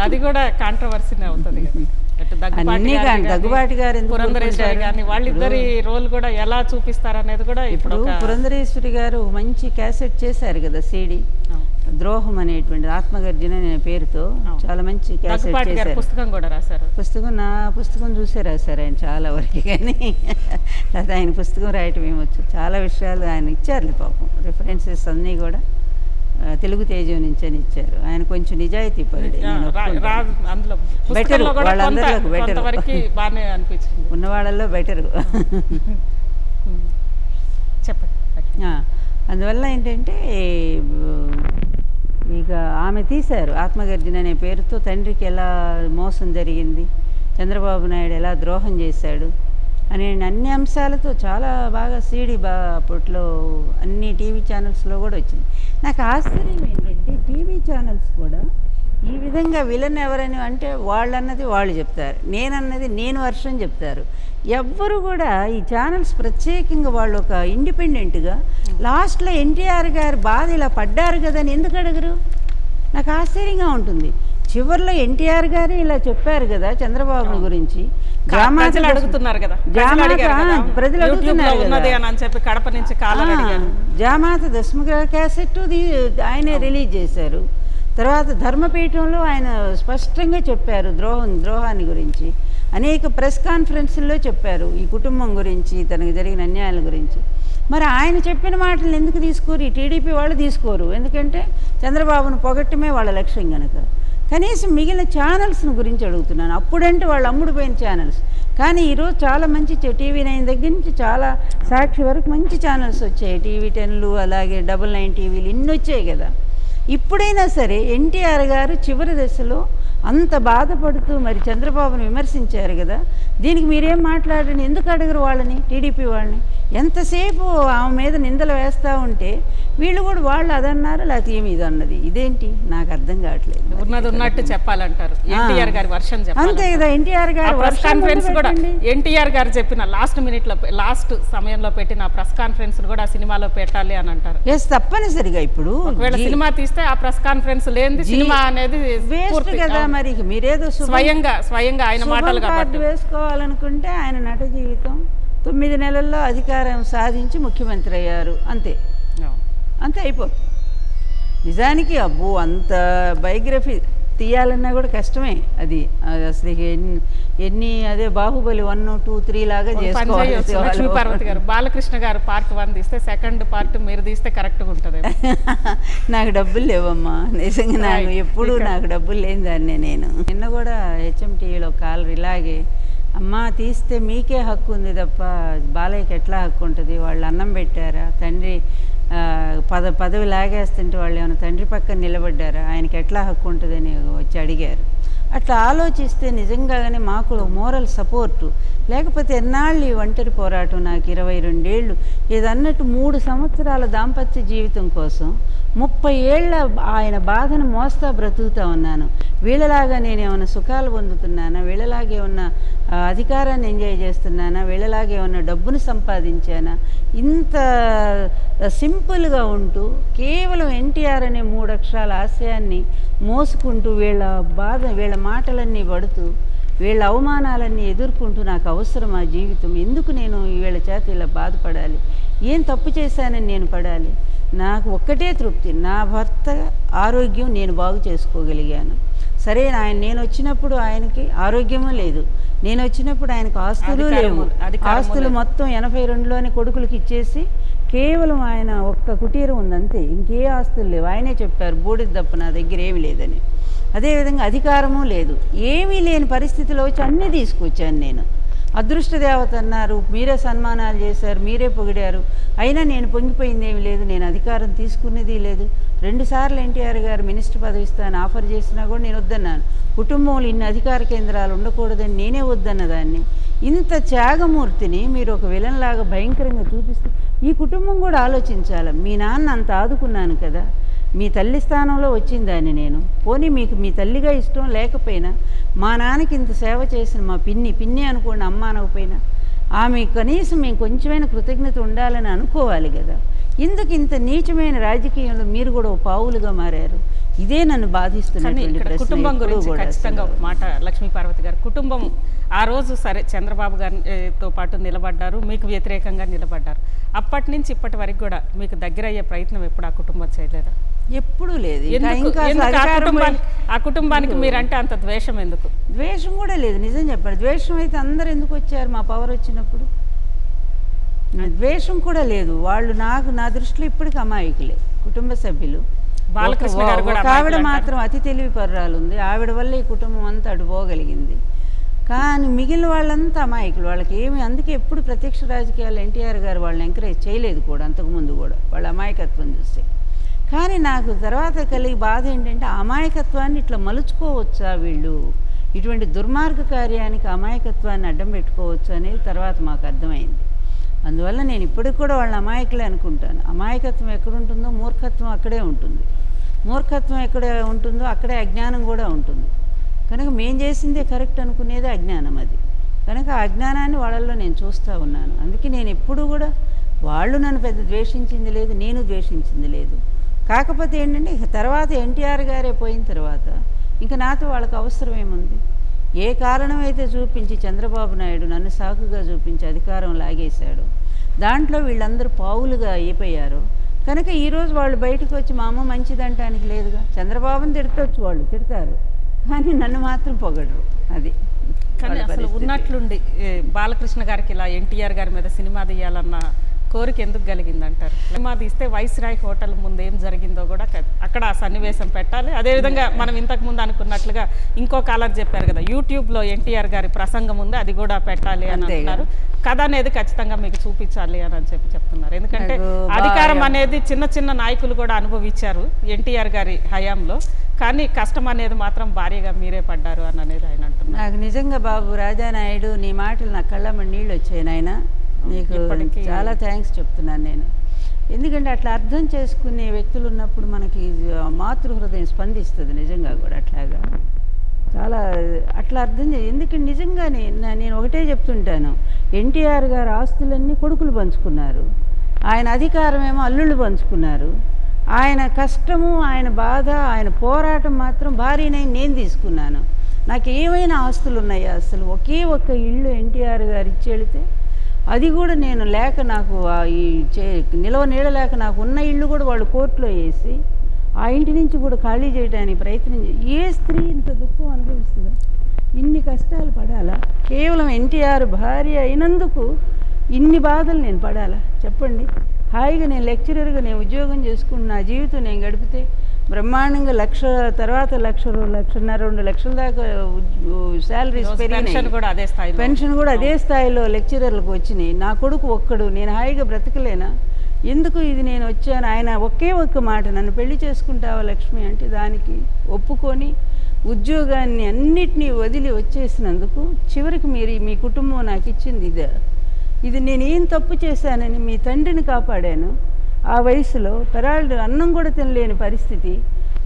అది కూడా కాంట్రవర్సీనే అవుతుంది కదా. అటు దగ్గుబాటి అన్నీ గారు కానీ గాని, దగ్గుబాటి గారు ఎందుకు పురంధరేశ్వరి ఊరుకుంటారు? కానీ వాళ్ళిద్దరి రోల్ కూడా ఎలా చూపిస్తారనేది కూడా ఇప్పుడు ఇప్పుడు పురంధరేశ్వరి గారు మంచి క్యాసెట్ చేశారు కదా సీడీ, ద్రోహం అనేటువంటి ఆత్మగర్జన అనే పేరుతో చాలా మంచి క్యాసెట్ దగ్గుబాటి గారు చేశారు. పుస్తకం కూడా రాశారు. నా పుస్తకం చూసే రాశారు ఆయన చాలా వరకు, కానీ లేదా ఆయన పుస్తకం రాయటం ఏమొచ్చు, చాలా విషయాలు ఆయన ఇచ్చారు పాపం, రిఫరెన్సెస్ అన్నీ కూడా తెలుగు తేజం నుంచి అని ఇచ్చారు. ఆయన కొంచెం నిజాయితీ పరుడే, నేను ఒప్పుకుంటాను. అందులో బెటర్, పుస్తకంలో కూడా వాళ్ళందరిలో బెటర్, కొంతవరకు బాగానే అనిపించింది. ఉన్న వాళ్ళల్లో బెటరు. చెప్పండి. అందువల్ల ఏంటంటే ఇక ఆమె తీశారు ఆత్మగర్జన అనే పేరుతో తండ్రికి ఎలా మోసం జరిగింది, చంద్రబాబు నాయుడు ఎలా ద్రోహం చేశాడు అనే అన్ని అంశాలతో చాలా బాగా సీడీ అప్పట్లో అన్ని టీవీ ఛానల్స్లో కూడా వచ్చింది. నాకు ఆశ్చర్యం ఏంటంటే టీవీ ఛానల్స్ కూడా ఈ విధంగా విలన్ ఎవరని అంటే వాళ్ళన్నది వాళ్ళు చెప్తారు, నేనన్నది నేను వర్షం చెప్తారు. ఎవ్వరు కూడా ఈ ఛానల్స్ ప్రత్యేకంగా వాళ్ళు ఒక ఇండిపెండెంట్గా లాస్ట్లో ఎన్టీఆర్ గారు బాధ ఇలా పడ్డారు కదా అని ఎందుకు అడగరు? నాకు ఆశ్చర్యంగా ఉంటుంది. చివరిలో ఎన్టీఆర్ గారు ఇలా చెప్పారు కదా చంద్రబాబు గురించి, ప్రజలు అడుగుతున్నారు కదా, ప్రజలు అడుగుతున్నారు అని చెప్పి కడప నుంచి జామాత దశమ క్యాసెట్ ఆయనే రిలీజ్ చేశారు. తర్వాత ధర్మపీఠంలో ఆయన స్పష్టంగా చెప్పారు ద్రోహాన్ని గురించి, అనేక ప్రెస్ కాన్ఫరెన్సుల్లో చెప్పారు ఈ కుటుంబం గురించి, తనకు జరిగిన అన్యాయాల గురించి. మరి ఆయన చెప్పిన మాటలు ఎందుకు తీసుకోరు? ఈ టీడీపీ వాళ్ళు తీసుకోరు, ఎందుకంటే చంద్రబాబును పొగట్టమే వాళ్ళ లక్ష్యం కనుక. కనీసం మిగిలిన ఛానల్స్ని గురించి అడుగుతున్నాను. అప్పుడంటే వాళ్ళు అమ్ముడుపోయిన ఛానల్స్, కానీ ఈరోజు చాలా మంచి TV9 దగ్గర నుంచి చాలా సాక్షి వరకు మంచి ఛానల్స్ వచ్చాయి. TV10లు, అలాగే 99 టీవీలు ఇన్ని వచ్చాయి కదా. ఇప్పుడైనా సరే ఎన్టీఆర్ గారు చివరి దశలో అంత బాధపడుతూ మరి చంద్రబాబును విమర్శించారు కదా, దీనికి మీరేం మాట్లాడండి, ఎందుకు అడగరు వాళ్ళని, టీడీపీ వాళ్ళని? ఎంతసేపు ఆమె మీద నిందలు వేస్తూ ఉంటే వీళ్ళు కూడా వాళ్ళు అదన్నారు, లేకపోతే ఏమి ఇది అన్నది, ఇదేంటి నాకు అర్థం కావట్లేదు. ఉన్నది ఉన్నట్టు చెప్పాలంటారు, ఎన్టీఆర్ గారి వర్షం అంతే కదా. ఎన్టీఆర్ గారు ప్రెస్ కాన్ఫరెన్స్ కూడా ఎన్టీఆర్ గారు చెప్పిన లాస్ట్ సమయంలో పెట్టిన ప్రెస్ కాన్ఫరెన్స్ కూడా ఆ సినిమాలో పెట్టాలి అని అంటారు. ఎస్, తప్పనిసరిగా. ఇప్పుడు ఒకవేళ సినిమా తీస్తే ఆ ప్రెస్ కాన్ఫరెన్స్ లేనిది సినిమా అనేది వేస్ట్ కదా. మరి మీరేదో స్వయంగా ఆయన మాటలు కాబట్టి వేసుకోవాలనుకుంటే ఆయన నట జీవితం 9 నెలల్లో అధికారం సాధించి ముఖ్యమంత్రి అయ్యారు, అంతే అయిపోతుంది. నిజానికి అబ్బో అంత బయోగ్రఫీ తీయాలన్నా కూడా కష్టమే. అది అసలు ఎన్ని అదే బాహుబలి 1, 2, 3 లాగా చేసుకోవాలి. లక్ష్మీపార్వతి గారు, బాలకృష్ణ గారు పార్ట్ 1 తీస్తే సెకండ్ పార్ట్ మీరు తీస్తే కరెక్ట్గా ఉంటుంది. నాకు డబ్బులు లేవమ్మా, నిజంగా నాకు డబ్బులు లేని దాన్ని. నేను నిన్న కూడా HMTVలో కాలర్ ఇలాగే, అమ్మ తీస్తే మీకే హక్కు ఉంది తప్ప బాలయ్యకి ఎట్లా హక్కు ఉంటుంది, వాళ్ళు అన్నం పెట్టారా, తండ్రి పదవి లాగేస్తుంటే వాళ్ళు ఏమైనా తండ్రి పక్కన నిలబడ్డారా, ఆయనకి ఎట్లా హక్కు ఉంటుందని వచ్చి అడిగారు. అట్లా ఆలోచిస్తే నిజంగానే మాకు మోరల్ సపోర్టు లేకపోతే ఎన్నాళ్ళు ఈ ఒంటరి పోరాటం. నాకు 22 ఏళ్ళు, ఏదన్నట్టు 3 సంవత్సరాల దాంపత్య జీవితం కోసం 30 ఏళ్ళ ఆయన బాధను మోస్తా బ్రతుకుతా ఉన్నాను. వీళ్ళలాగా నేను ఏమైనా సుఖాలు పొందుతున్నానా, వీళ్ళలాగే ఉన్న అధికారాన్ని ఎంజాయ్ చేస్తున్నానా, వీళ్ళలాగే ఉన్న డబ్బును సంపాదించానా? ఇంత సింపుల్గా ఉంటూ కేవలం ఎన్టీఆర్ అనే 3 అక్షరాల ఆశయాన్ని మోసుకుంటూ వీళ్ళ మాటలన్నీ పడుతూ వీళ్ళ అవమానాలన్నీ ఎదుర్కొంటూ నాకు అవసరం ఆ జీవితం, ఎందుకు నేను వీళ్ళ చేత ఇలా బాధపడాలి, ఏం తప్పు చేశానని నేను పడాలి? నాకు ఒక్కటే తృప్తి, నా భర్త ఆరోగ్యం నేను బాగు చేసుకోగలిగాను. సరే, నేను వచ్చినప్పుడు ఆయనకి ఆరోగ్యమూ లేదు, నేను వచ్చినప్పుడు ఆయనకు ఆస్తులు లేవు. ఆస్తులు మొత్తం 82లోని కొడుకులకి ఇచ్చేసి కేవలం ఆయన ఒక్క కుటీరం ఉందంతే, ఇంకే ఆస్తులు లేవు. ఆయనే చెప్పారు బూడిద తప్ప నా దగ్గర ఏమీ లేదని. అదేవిధంగా అధికారము లేదు, ఏమీ లేని పరిస్థితిలో వచ్చి అన్నీ తీసుకొచ్చాను నేను. అదృష్ట దేవత అన్నారు, మీరే సన్మానాలు చేశారు, మీరే పొగిడారు, అయినా నేను పొంగిపోయింది ఏమీ లేదు, నేను అధికారం తీసుకునేది లేదు. 2 సార్లు ఎన్టీఆర్ గారు మినిస్టర్ పదవి ఇస్తాను ఆఫర్ చేసినా కూడా నేను వద్దన్నాను. కుటుంబంలో ఇన్ని అధికార కేంద్రాలు ఉండకూడదని నేనే వద్దన్నదాన్ని. ఇంత త్యాగమూర్తిని మీరు ఒక విలన్లాగా భయంకరంగా చూపిస్తే ఈ కుటుంబం కూడా ఆలోచించాలి. మీ నాన్న అంత ఆదుకున్నాను కదా, మీ తల్లి స్థానంలో వచ్చిందాన్ని నేను. పోనీ మీకు మీ తల్లిగా ఇష్టం లేకపోయినా మా నాన్నకి ఇంత సేవ చేసిన మా పిన్ని అనుకోండి, అమ్మ అనకపోయినా ఆమె కనీసం మేము కొంచెమైనా కృతజ్ఞత ఉండాలని అనుకోవాలి కదా. ఇంత నీచమైన రాజకీయంలో మీరు కూడా పావులుగా మారారు. ఇదే నన్ను కానీ బాధిస్తున్నటువంటి ఇక్కడ ప్రశ్న కుటుంబం ఎప్పుడూ గురించి కూడా ఖచ్చితంగా అసలు. ఒక మాట లక్ష్మీ పార్వతి గారు, కుటుంబం ఆ రోజు సరే చంద్రబాబు గారితో పాటు నిలబడ్డారు, మీకు వ్యతిరేకంగా నిలబడ్డారు. అప్పటి నుంచి ఇప్పటి వరకు కూడా మీకు దగ్గర అయ్యే ప్రయత్నం ఎప్పుడు ఆ కుటుంబం చేయలేదా? ఎప్పుడూ లేదు. ఎందుకు ఎందుకు ఆ కుటుంబానికి మీరంటే అంత ద్వేషం ఎందుకు? ద్వేషం కూడా లేదు, నిజం చెప్పారు. ద్వేషం అయితే అందరు ఎందుకు వచ్చారు మా పవర్ వచ్చినప్పుడు? ద్వేషం కూడా లేదు. వాళ్ళు నా దృష్టిలో ఇప్పటికి అమాయకులే కుటుంబ సభ్యులు. బాలకృష్ణ గారు కూడా ఒక ఆవిడ మాత్రం అతి తెలివి పర్రాలు ఉంది, ఆవిడ వల్ల ఈ కుటుంబం అంతా అటు పోగలిగింది. కానీ మిగిలిన వాళ్ళంతా అమాయకులు, వాళ్ళకి ఏమి. అందుకే ఎప్పుడు ప్రత్యక్ష రాజకీయాలు ఎన్టీఆర్ గారు వాళ్ళని ఎంకరేజ్ చేయలేదు కూడా, అంతకుముందు కూడా వాళ్ళ అమాయకత్వం చూస్తే. కానీ నాకు తర్వాత కలిగి బాధ ఏంటంటే అమాయకత్వాన్ని ఇట్లా మలుచుకోవచ్చా వీళ్ళు, ఇటువంటి దుర్మార్గ కార్యానికి అమాయకత్వాన్ని అడ్డం పెట్టుకోవచ్చు అనేది తర్వాత మాకు అర్థమైంది. అందువల్ల నేను ఇప్పటికి కూడా వాళ్ళ అమాయకులే అనుకుంటాను. అమాయకత్వం ఎక్కడుంటుందో మూర్ఖత్వం అక్కడే ఉంటుంది, మూర్ఖత్వం ఎక్కడ ఉంటుందో అక్కడే అజ్ఞానం కూడా ఉంటుంది. కనుక మేము చేసిందే కరెక్ట్ అనుకునేది అజ్ఞానం. అది కనుక ఆ అజ్ఞానాన్ని వాళ్ళల్లో నేను చూస్తూ ఉన్నాను. అందుకే నేను ఎప్పుడూ కూడా వాళ్ళు నన్ను పెద్ద ద్వేషించింది లేదు, నేను ద్వేషించింది లేదు. కాకపోతే ఏంటంటే ఇక తర్వాత ఎన్టీఆర్ గారే పోయిన తర్వాత ఇంకా నాతో వాళ్ళకి అవసరం ఏముంది? ఏ కారణం అయితే చూపించి చంద్రబాబు నాయుడు నన్ను సాకుగా చూపించి అధికారం లాగేశాడు, దాంట్లో వీళ్ళందరూ పావులుగా అయిపోయారు. కనుక ఈరోజు వాళ్ళు బయటకు వచ్చి మా అమ్మ మంచిదంటానికి లేదుగా. చంద్రబాబుని తిడతవచ్చు, వాళ్ళు తిడతారు, కానీ నన్ను మాత్రం పొగడరు. అది కానీ అసలు ఉన్నట్లుండి బాలకృష్ణ గారికి ఇలా ఎన్టీఆర్ గారి మీద సినిమా తీయాలన్న కోరిక ఎందుకు కలిగిందంటారు? సినిమా తీస్తే వైస్రాయ్ హోటల్ ముందు ఏం జరిగిందో కూడా అక్కడ ఆ సన్నివేశం పెట్టాలి. అదేవిధంగా మనం ఇంతకు ముందు అనుకున్నట్లుగా ఇంకో కాలర్ చెప్పారు కదా, యూట్యూబ్లో ఎన్టీఆర్ గారి ప్రసంగం ఉంది, అది కూడా పెట్టాలి అని అంటున్నారు. కథ అనేది ఖచ్చితంగా మీకు చూపించాలి అని చెప్తున్నారు. ఎందుకంటే అధికారం అనేది చిన్న చిన్న నాయకులు కూడా అనుభవించారు ఎన్టీఆర్ గారి హయాంలో, కానీ కష్టం అనేది మాత్రం భారీగా మీరే పడ్డారు అని అనేది ఆయన అంటున్నారు. నాకు నిజంగా బాబు రాజానాయుడు, నీ మాటలు నా కళ్ళమ్మ నీళ్ళు వచ్చాయి నాయన. నీకు చాలా థ్యాంక్స్ చెప్తున్నాను నేను. ఎందుకంటే అట్లా అర్థం చేసుకునే వ్యక్తులు ఉన్నప్పుడు మనకి మాతృహృదయం స్పందిస్తుంది నిజంగా కూడా. అట్లాగా చాలా అట్లా అర్థం ఎందుకంటే నిజంగానే నేను ఒకటే చెప్తుంటాను, ఎన్టీఆర్ గారు ఆస్తులన్నీ కొడుకులు పంచుకున్నారు, ఆయన అధికారం ఏమో అల్లుళ్ళు పంచుకున్నారు. ఆయన కష్టము, ఆయన బాధ, ఆయన పోరాటం మాత్రం భారీనే నేను తీసుకున్నాను. నాకు ఏమైనా ఆస్తులు ఉన్నాయా? అసలు ఒకే ఒక్క ఇల్లు ఎన్టీఆర్ గారు ఇచ్చి వెళితే అది కూడా నేను లేక, నాకు ఈ నిలవ నీడలేక నాకు ఉన్న ఇల్లు కూడా వాళ్ళు కోర్టులో వేసి ఆ ఇంటి నుంచి కూడా ఖాళీ చేయడానికి ప్రయత్నం ఏ స్త్రీ ఇంత దుఃఖం అనుభవిస్తుందా? ఇన్ని కష్టాలు పడాలా? కేవలం ఎన్టీఆర్ భార్య అయినందుకు ఇన్ని బాధలు నేను పడాలా? చెప్పండి. హాయిగా నేను లెక్చరర్గా నేను ఉద్యోగం చేసుకుని నా జీవితం నేను గడిపితే బ్రహ్మాండంగా తర్వాత లక్షన్నర 2 లక్షల దాకా శాలరీస్ పెరిగినాయి. పెన్షన్ కూడా అదే స్థాయిలో లెక్చరర్లకు వచ్చినాయి. నా కొడుకు ఒక్కడు, నేను హాయిగా బ్రతకలేనా? ఎందుకు ఇది నేను వచ్చాను? ఆయన ఒకే ఒక్క మాట, నన్ను పెళ్లి చేసుకుంటావా లక్ష్మి అంటే దానికి ఒప్పుకొని ఉద్యోగాన్ని అన్నిటినీ వదిలి వచ్చేసినందుకు చివరికి మీ కుటుంబం నాకు ఇచ్చింది ఇది నేనేం తప్పు చేశానని మీ తండ్రిని కాపాడాను. ఆ వయసులో పెరాళ్ళు అన్నం కూడా తినలేని పరిస్థితి,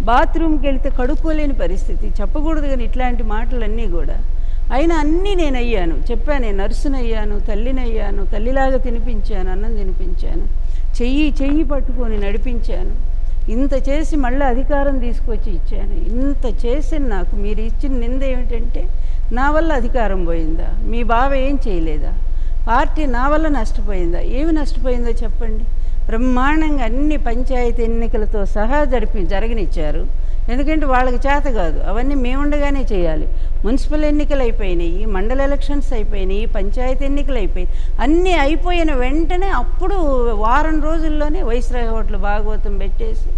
బాత్రూమ్కి వెళితే కడుక్కోలేని పరిస్థితి, చెప్పకూడదు కానీ ఇట్లాంటి మాటలన్నీ కూడా. అయినా అన్నీ నేను అయ్యాను, చెప్పాను. నేను నర్సునయ్యాను, తల్లినయ్యాను, తల్లిలాగా తినిపించాను, అన్నం తినిపించాను, చెయ్యి పట్టుకొని నడిపించాను. ఇంత చేసి మళ్ళీ అధికారం తీసుకొచ్చి ఇచ్చాను. ఇంత చేసిన నాకు మీరు ఇచ్చిన నింద ఏమిటంటే నా వల్ల అధికారం పోయిందా? మీ బావ ఏం చేయలేదా? పార్టీ నా వల్ల నష్టపోయిందా? ఏమి నష్టపోయిందో చెప్పండి. బ్రహ్మాండంగా అన్ని పంచాయతీ ఎన్నికలతో సహా జరగనిచ్చారు. ఎందుకంటే వాళ్ళకి చేత కాదు, అవన్నీ మేముండగానే చేయాలి. మున్సిపల్ ఎన్నికలు అయిపోయినాయి, మండల ఎలక్షన్స్ అయిపోయినాయి, పంచాయతీ ఎన్నికలు అయిపోయినాయి. అన్నీ అయిపోయిన వెంటనే అప్పుడు వారం రోజుల్లోనే వైస్రాయ్ హోటల్ భాగవతం పెట్టేసి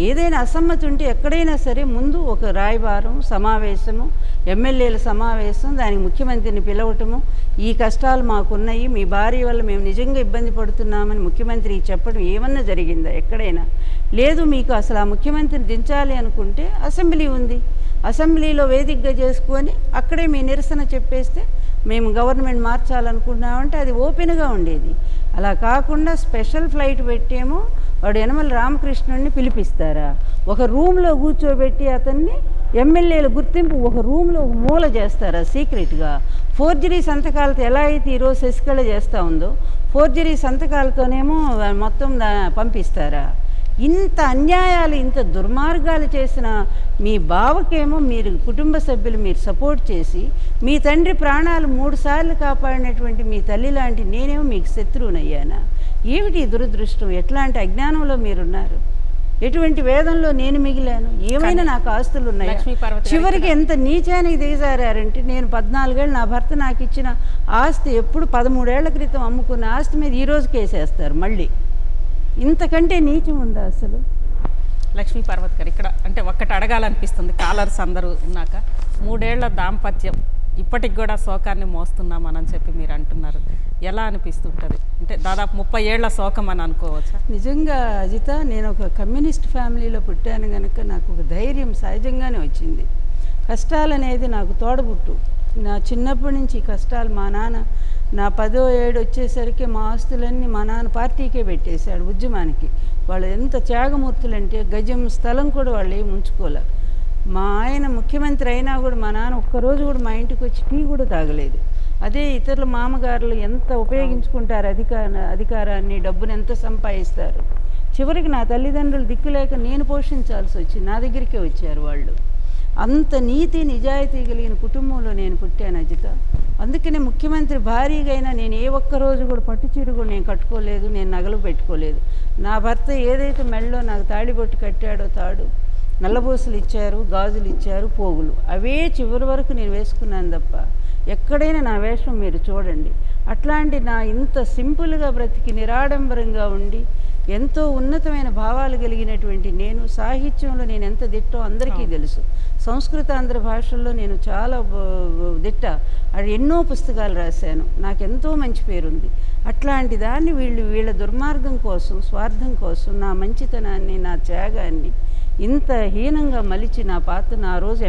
ఏదైనా అసమ్మతి ఉంటే ఎక్కడైనా సరే ముందు ఒక రాయబారం సమావేశము, ఎమ్మెల్యేల సమావేశం, దానికి ముఖ్యమంత్రిని పిలవటము, ఈ కష్టాలు మాకున్నాయి, మీ భార్య వల్ల మేము నిజంగా ఇబ్బంది పడుతున్నామని ముఖ్యమంత్రికి చెప్పడం ఏమన్నా జరిగిందా? ఎక్కడైనా లేదు. మీకు అసలు ఆ ముఖ్యమంత్రిని దించాలి అనుకుంటే అసెంబ్లీ ఉంది, అసెంబ్లీలో వేదికగా చేసుకొని అక్కడే మీ నిరసన చెప్పేస్తే మేము గవర్నమెంట్ మార్చాలనుకుంటున్నామంటే అది ఓపెన్గా ఉండేది. అలా కాకుండా స్పెషల్ ఫ్లైట్ పెట్టేమో వాడు యనమల రామకృష్ణుడిని పిలిపిస్తారా? ఒక రూమ్లో కూర్చోబెట్టి అతన్ని ఎమ్మెల్యేల గుర్తింపు ఒక రూమ్లో మూల చేస్తారా సీక్రెట్గా? ఫోర్జరీ సంతకాలతో ఎలా అయితే ఈరోజు శశికళ చేస్తూ ఉందో ఫోర్జరీ సంతకాలతోనేమో మొత్తం పంపిస్తారా? ఇంత అన్యాయాలు, ఇంత దుర్మార్గాలు చేసిన మీ బావకేమో మీరు కుటుంబ సభ్యులు మీరు సపోర్ట్ చేసి, మీ తండ్రి ప్రాణాలు 3 సార్లు కాపాడినటువంటి మీ తల్లి లాంటి నేనేమో మీకు శత్రువునయ్యానా? ఏమిటి ఈ దురదృష్టం? ఎట్లాంటి అజ్ఞానంలో మీరున్నారు? ఎటువంటి వేదంలో నేను మిగిలాను? ఏమైనా నాకు ఆస్తులు ఉన్నాయా? చివరికి ఎంత నీచానికి దిగజారంటే, నేను 14 ఏళ్ళు నా భర్త నాకు ఇచ్చిన ఆస్తి ఎప్పుడు 13 ఏళ్ల క్రితం అమ్ముకున్న ఆస్తి మీద ఈరోజు కేసేస్తారు మళ్ళీ. ఇంతకంటే నీచం ఉందా అసలు? లక్ష్మీ పార్వతి గారు, ఇక్కడ అంటే ఒక్కటి అడగాలనిపిస్తుంది. కాలర్స్ అందరూ ఉన్నాక 3 ఏళ్ల దాంపత్యం ఇప్పటికి కూడా శోకాన్ని మోస్తున్నామని చెప్పి మీరు అంటున్నారు. ఎలా అనిపిస్తుంటుంది? అంటే దాదాపు 30 ఏళ్ల శోకం అని అనుకోవచ్చా? నిజంగా అజిత, నేను ఒక కమ్యూనిస్ట్ ఫ్యామిలీలో పుట్టాను కనుక నాకు ఒక ధైర్యం సహజంగానే వచ్చింది. కష్టాలు అనేది నాకు తోడబుట్టు. నా చిన్నప్పటి నుంచి కష్టాలు, మా నాన్న నా 10వ ఏడు వచ్చేసరికి మా ఆస్తులన్నీ మా నాన్న పార్టీకే పెట్టేశాడు, ఉద్యమానికి. వాళ్ళు ఎంత త్యాగమూర్తులంటే గజం స్థలం కూడా వాళ్ళు ఏమి ఉంచుకోలే. మా ఆయన ముఖ్యమంత్రి అయినా కూడా మా నాన్న ఒక్కరోజు కూడా మా ఇంటికి వచ్చి టీ కూడా తాగలేదు. అదే ఇతరుల మామగారులు ఎంత ఉపయోగించుకుంటారు అధికారాన్ని, డబ్బును ఎంత సంపాదిస్తారు. చివరికి నా తల్లిదండ్రులు దిక్కులేక నేను పోషించాల్సి వచ్చింది. నా దగ్గరికే వచ్చారు వాళ్ళు. అంత నీతి నిజాయితీ కలిగిన కుటుంబంలో నేను పుట్టాను అజిత. అందుకనే ముఖ్యమంత్రి భారీగా అయినా నేను ఏ ఒక్కరోజు కూడా పట్టుచీర కూడా నేను కట్టుకోలేదు, నేను నగలు పెట్టుకోలేదు. నా భర్త ఏదైతే మెళ్ళలో నాకు తాళిబొట్టు కట్టాడో తాడు, నల్లబోసులు ఇచ్చారు, గాజులు ఇచ్చారు, పోగులు, అవే చివరి వరకు నేను వేసుకున్నాను తప్ప ఎక్కడైనా నా వేషం మీరు చూడండి. అట్లాంటి నా ఇంత సింపుల్గా బ్రతికి నిరాడంబరంగా ఉండి ఎంతో ఉన్నతమైన భావాలు కలిగినటువంటి నేను సాహిత్యంలో నేను ఎంత దిట్టో అందరికీ తెలుసు. సంస్కృత ఆంధ్ర భాషల్లో నేను చాలా దిట్ట. అది ఎన్నో పుస్తకాలు రాశాను. నాకెంతో మంచి పేరుంది. అట్లాంటి దాన్ని వీళ్ళ దుర్మార్గం కోసం, స్వార్థం కోసం నా మంచితనాన్ని, నా త్యాగాన్ని ఇంత హీనంగా మలిచి నా పాత్రను ఆ రోజు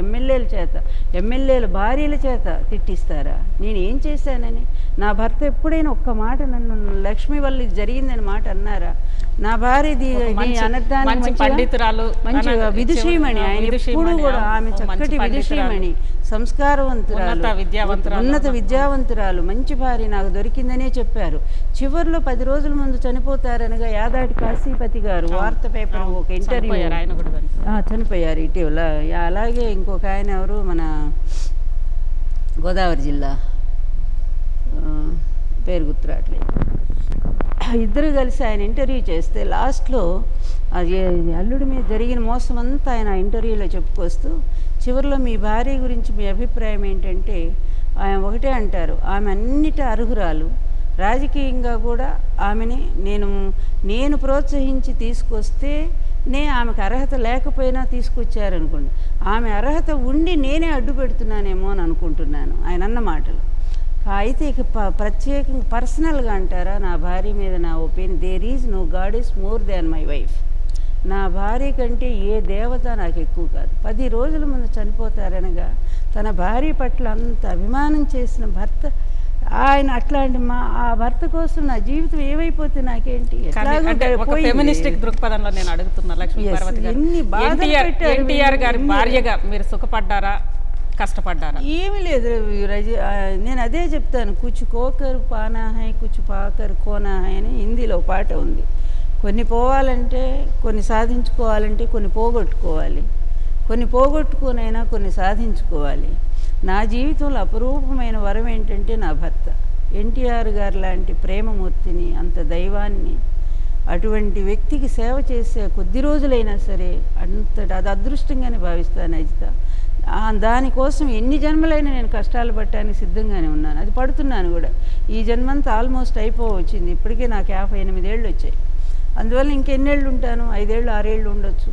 ఎమ్మెల్యేల భార్యల చేత తిట్టిస్తారా? నేను ఏం చేశానని? నా భర్త ఎప్పుడైనా ఒక్క మాట నన్ను లక్ష్మి వల్ల ఇది జరిగిందని మాట అన్నారా? నా భార్య అనర్థానికి పండితురాలు, మంచిగా విదుషీమణి. ఆయన ఎప్పుడు కూడా ఆమె చక్కటి విదుషీమణి, సంస్కారవంతురాలు, ఉన్నత విద్యావంతురాలు, మంచి భార్య నాకు దొరికిందనే చెప్పారు. చివరిలో 10 రోజుల ముందు చనిపోతారనగా యాదాటి కాశీపతి గారు వార్త పేపర్ ఒక ఇంటర్వ్యూ చనిపోయారు ఇటీవల. అలాగే ఇంకొక ఆయన ఎవరు, మన గోదావరి జిల్లా పేరు గుర్తురాట్లేదు, ఇద్దరు కలిసి ఆయన ఇంటర్వ్యూ చేస్తే లాస్ట్లో అది అల్లుడి మీద జరిగిన మోసం అంతా ఆయన ఇంటర్వ్యూలో చెప్పుకొస్తూ చివరిలో మీ భార్య గురించి మీ అభిప్రాయం ఏంటంటే ఆయన ఒకటే అంటారు, ఆమె అన్నిటి అర్హురాలు, రాజకీయంగా కూడా ఆమెని నేను ప్రోత్సహించి తీసుకొస్తే ఆమెకు అర్హత లేకపోయినా తీసుకొచ్చారనుకోండి, ఆమె అర్హత ఉండి నేనే అడ్డు పెడుతున్నానేమో అని అనుకుంటున్నాను ఆయన అన్న మాటలు. అయితే ఇక ప్రత్యేకంగా పర్సనల్గా అంటారా, నా భార్య మీద నా opinion, there is no god is more than my wife. నా భార్య కంటే ఏ దేవత నాకు ఎక్కువ కాదు. 10 రోజుల ముందు చనిపోతారనగా తన భార్య పట్ల అంత అభిమానం చేసిన భర్త ఆయన అట్లాంటి ఆ భర్త కోసం నా జీవితం ఏమైపోతే నాకేంటి? ఫెమినిస్టిక్ దృక్పథంలో నేను అడుగుతున్నా లక్ష్మీ పార్వతి గారు, ఎన్టీఆర్ గారి భార్యగా మీరు సుఖపడ్డారా, కష్టపడ్డారా? ఏమీ లేదు నేను అదే చెప్తాను. కుచ్ కోకర్ పానా హై, కుచ్ పాకర్ కోనా హై అని హిందీలో పాట ఉంది. కొన్ని పోవాలంటే, కొన్ని సాధించుకోవాలంటే కొన్ని పోగొట్టుకోవాలి, కొన్ని పోగొట్టుకోనైనా కొన్ని సాధించుకోవాలి. నా జీవితంలో అపరూపమైన వరం ఏంటంటే నా భర్త ఎన్టీఆర్ గారు లాంటి ప్రేమమూర్తిని, అంత దైవాన్ని, అటువంటి వ్యక్తికి సేవ చేసే కొద్ది రోజులైనా సరే అంతటి అది అదృష్టంగానే భావిస్తాను అజిత. దానికోసం ఎన్ని జన్మలైనా నేను కష్టాలు పట్టడానికి సిద్ధంగానే ఉన్నాను, అది పడుతున్నాను కూడా. ఈ జన్మంతా ఆల్మోస్ట్ అయిపోవచ్చింది. ఇప్పటికే నాకు 58 ఏళ్ళు వచ్చాయి. అందువల్ల ఇంకెన్నేళ్ళు ఉంటాను? 5 ఏళ్ళు 6 ఏళ్ళు ఉండొచ్చు.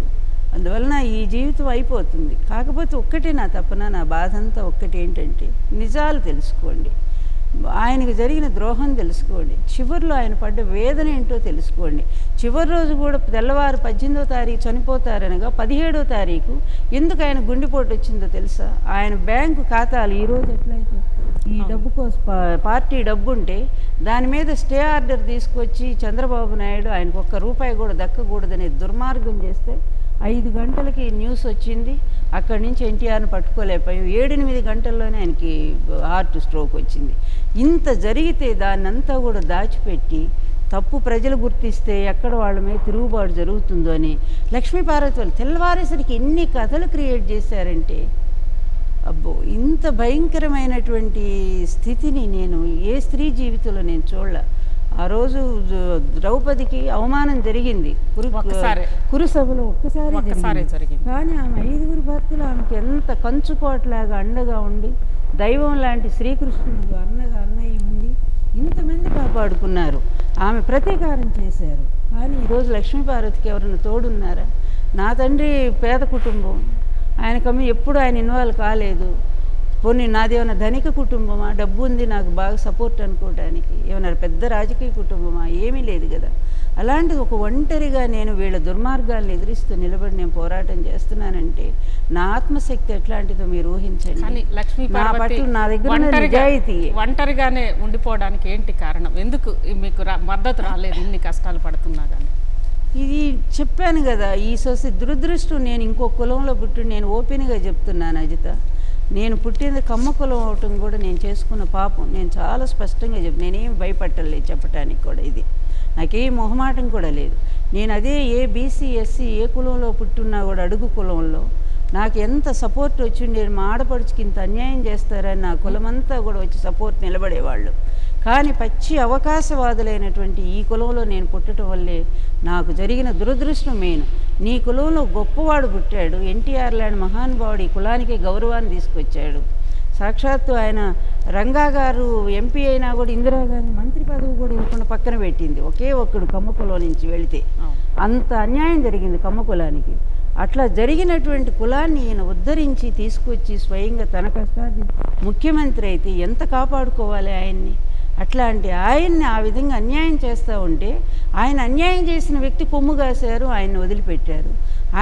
అందువలన ఈ జీవితం అయిపోతుంది. కాకపోతే ఒక్కటే నా తపన, నా బాధ అంతా ఒక్కటి ఏంటంటే నిజాలు తెలుసుకోండి, ఆయనకు జరిగిన ద్రోహం తెలుసుకోండి, చివరిలో ఆయన పడ్డ వేదన ఏంటో తెలుసుకోండి. చివరి రోజు కూడా తెల్లవారు 18వ తారీఖు చనిపోతారనగా 17వ తారీఖు ఎందుకు ఆయన గుండెపోటు వచ్చిందో తెలుసా? ఆయన బ్యాంకు ఖాతాలు ఈరోజు ఎట్లయితే ఈ డబ్బు కోసం పార్టీ డబ్బు ఉంటే దాని మీద స్టే ఆర్డర్ తీసుకొచ్చి చంద్రబాబు నాయుడు ఆయనకు ₹1 కూడా దక్కకూడదనే దుర్మార్గం చేస్తే 5 గంటలకి న్యూస్ వచ్చింది. అక్కడి నుంచి ఎన్టీఆర్ని పట్టుకోలేకపోయాం. 7-8 గంటల్లోనే ఆయనకి హార్ట్ స్ట్రోక్ వచ్చింది. ఇంత జరిగితే దాన్నంతా కూడా దాచిపెట్టి తప్పు ప్రజలు గుర్తిస్తే ఎక్కడ వాళ్ళ మీద తిరుగుబాటు జరుగుతుందో అని లక్ష్మీపార్వతి వాళ్ళు తెల్లవారేసరికి ఎన్ని కథలు క్రియేట్ చేశారంటే, అబ్బో ఇంత భయంకరమైనటువంటి స్థితిని నేను ఏ స్త్రీ జీవితంలో నేను చూడలే. ఆ రోజు ద్రౌపదికి అవమానం జరిగింది కురు సభలో ఒక్కసారి జరిగింది. కానీ ఆమె 5 భర్తలు ఆమెకి ఎంత కంచుకోట్లాగా అండగా ఉండి, దైవం లాంటి శ్రీకృష్ణుడు అన్నయ్య ఉండి ఇంతమంది కాపాడుకున్నారు. ఆమె ప్రతీకారం చేశారు. కానీ ఈరోజు లక్ష్మీపార్వతికి ఎవరైనా తోడున్నారా? నా తండ్రి పేద కుటుంబం, ఆయనకమ్మ ఎప్పుడు ఆయన ఇన్వాల్వ్ కాలేదు. పోనీ నాదేమైనా ధనిక కుటుంబమా, డబ్బు ఉంది నాకు బాగా సపోర్ట్ అనుకోవడానికి, ఏమన్నా పెద్ద రాజకీయ కుటుంబమా? ఏమీ లేదు కదా. అలాంటిది ఒక ఒంటరిగా నేను వీళ్ళ దుర్మార్గాలను ఎదిరిస్తూ నిలబడి నేను పోరాటం చేస్తున్నానంటే నా ఆత్మశక్తి ఎట్లాంటిదో మీరు ఊహించండి. నా పట్ల నా దగ్గర నిజాయితీ. ఒంటరిగానే ఉండిపోవడానికి ఏంటి కారణం? ఎందుకు మీకు మద్దతు రాలేదు ఇన్ని కష్టాలు పడుతున్నా కానీ? ఇది చెప్పాను కదా, ఈ దురదృష్టం. నేను ఇంకో కులంలో పుట్టి నేను ఓపెన్గా చెప్తున్నాను అజిత, నేను పుట్టింది కమ్మ కులం అవటం కూడా నేను చేసుకున్న పాపం. నేను చాలా స్పష్టంగా నేనేం భయపట్టలేదు చెప్పడానికి కూడా. ఇది నాకేం మొహమాటం కూడా లేదు. నేను అదే ఏ బీసీ ఎస్సీ ఏ కులంలో పుట్టున్నా కూడా అడుగు కులంలో నాకు ఎంత సపోర్ట్ వచ్చిండే. మా ఆడపడుచుకి ఇంత అన్యాయం చేస్తారని నా కులమంతా కూడా వచ్చి సపోర్ట్ నిలబడేవాళ్ళు. కానీ పచ్చి అవకాశవాదులైనటువంటి ఈ కులంలో నేను పుట్టడం వల్లే నాకు జరిగిన దురదృష్టం మెయిన్. నీ కులంలో గొప్పవాడు పుట్టాడు, ఎన్టీఆర్ లాంటి మహానుభావుడు ఈ కులానికి గౌరవాన్ని తీసుకొచ్చాడు. సాక్షాత్తు ఆయన రంగా గారు ఎంపీ అయినా కూడా ఇందిరాగాంధీ మంత్రి పదవి కూడా ఇవ్వకుండా పక్కన పెట్టింది, ఒకే ఒక్కడు కమ్మ కులం నుంచి వెళితే. అంత అన్యాయం జరిగింది కమ్మ కులానికి. అట్లా జరిగినటువంటి కులాన్ని ఈయన ఉద్ధరించి తీసుకొచ్చి స్వయంగా తన కష్టాన్ని ముఖ్యమంత్రి అయితే ఎంత కాపాడుకోవాలి ఆయన్ని. అట్లాంటి ఆయన్ని ఆ విధంగా అన్యాయం చేస్తూ ఉంటే, ఆయన అన్యాయం చేసిన వ్యక్తి కొమ్ము కాశారు, ఆయన్ని వదిలిపెట్టారు.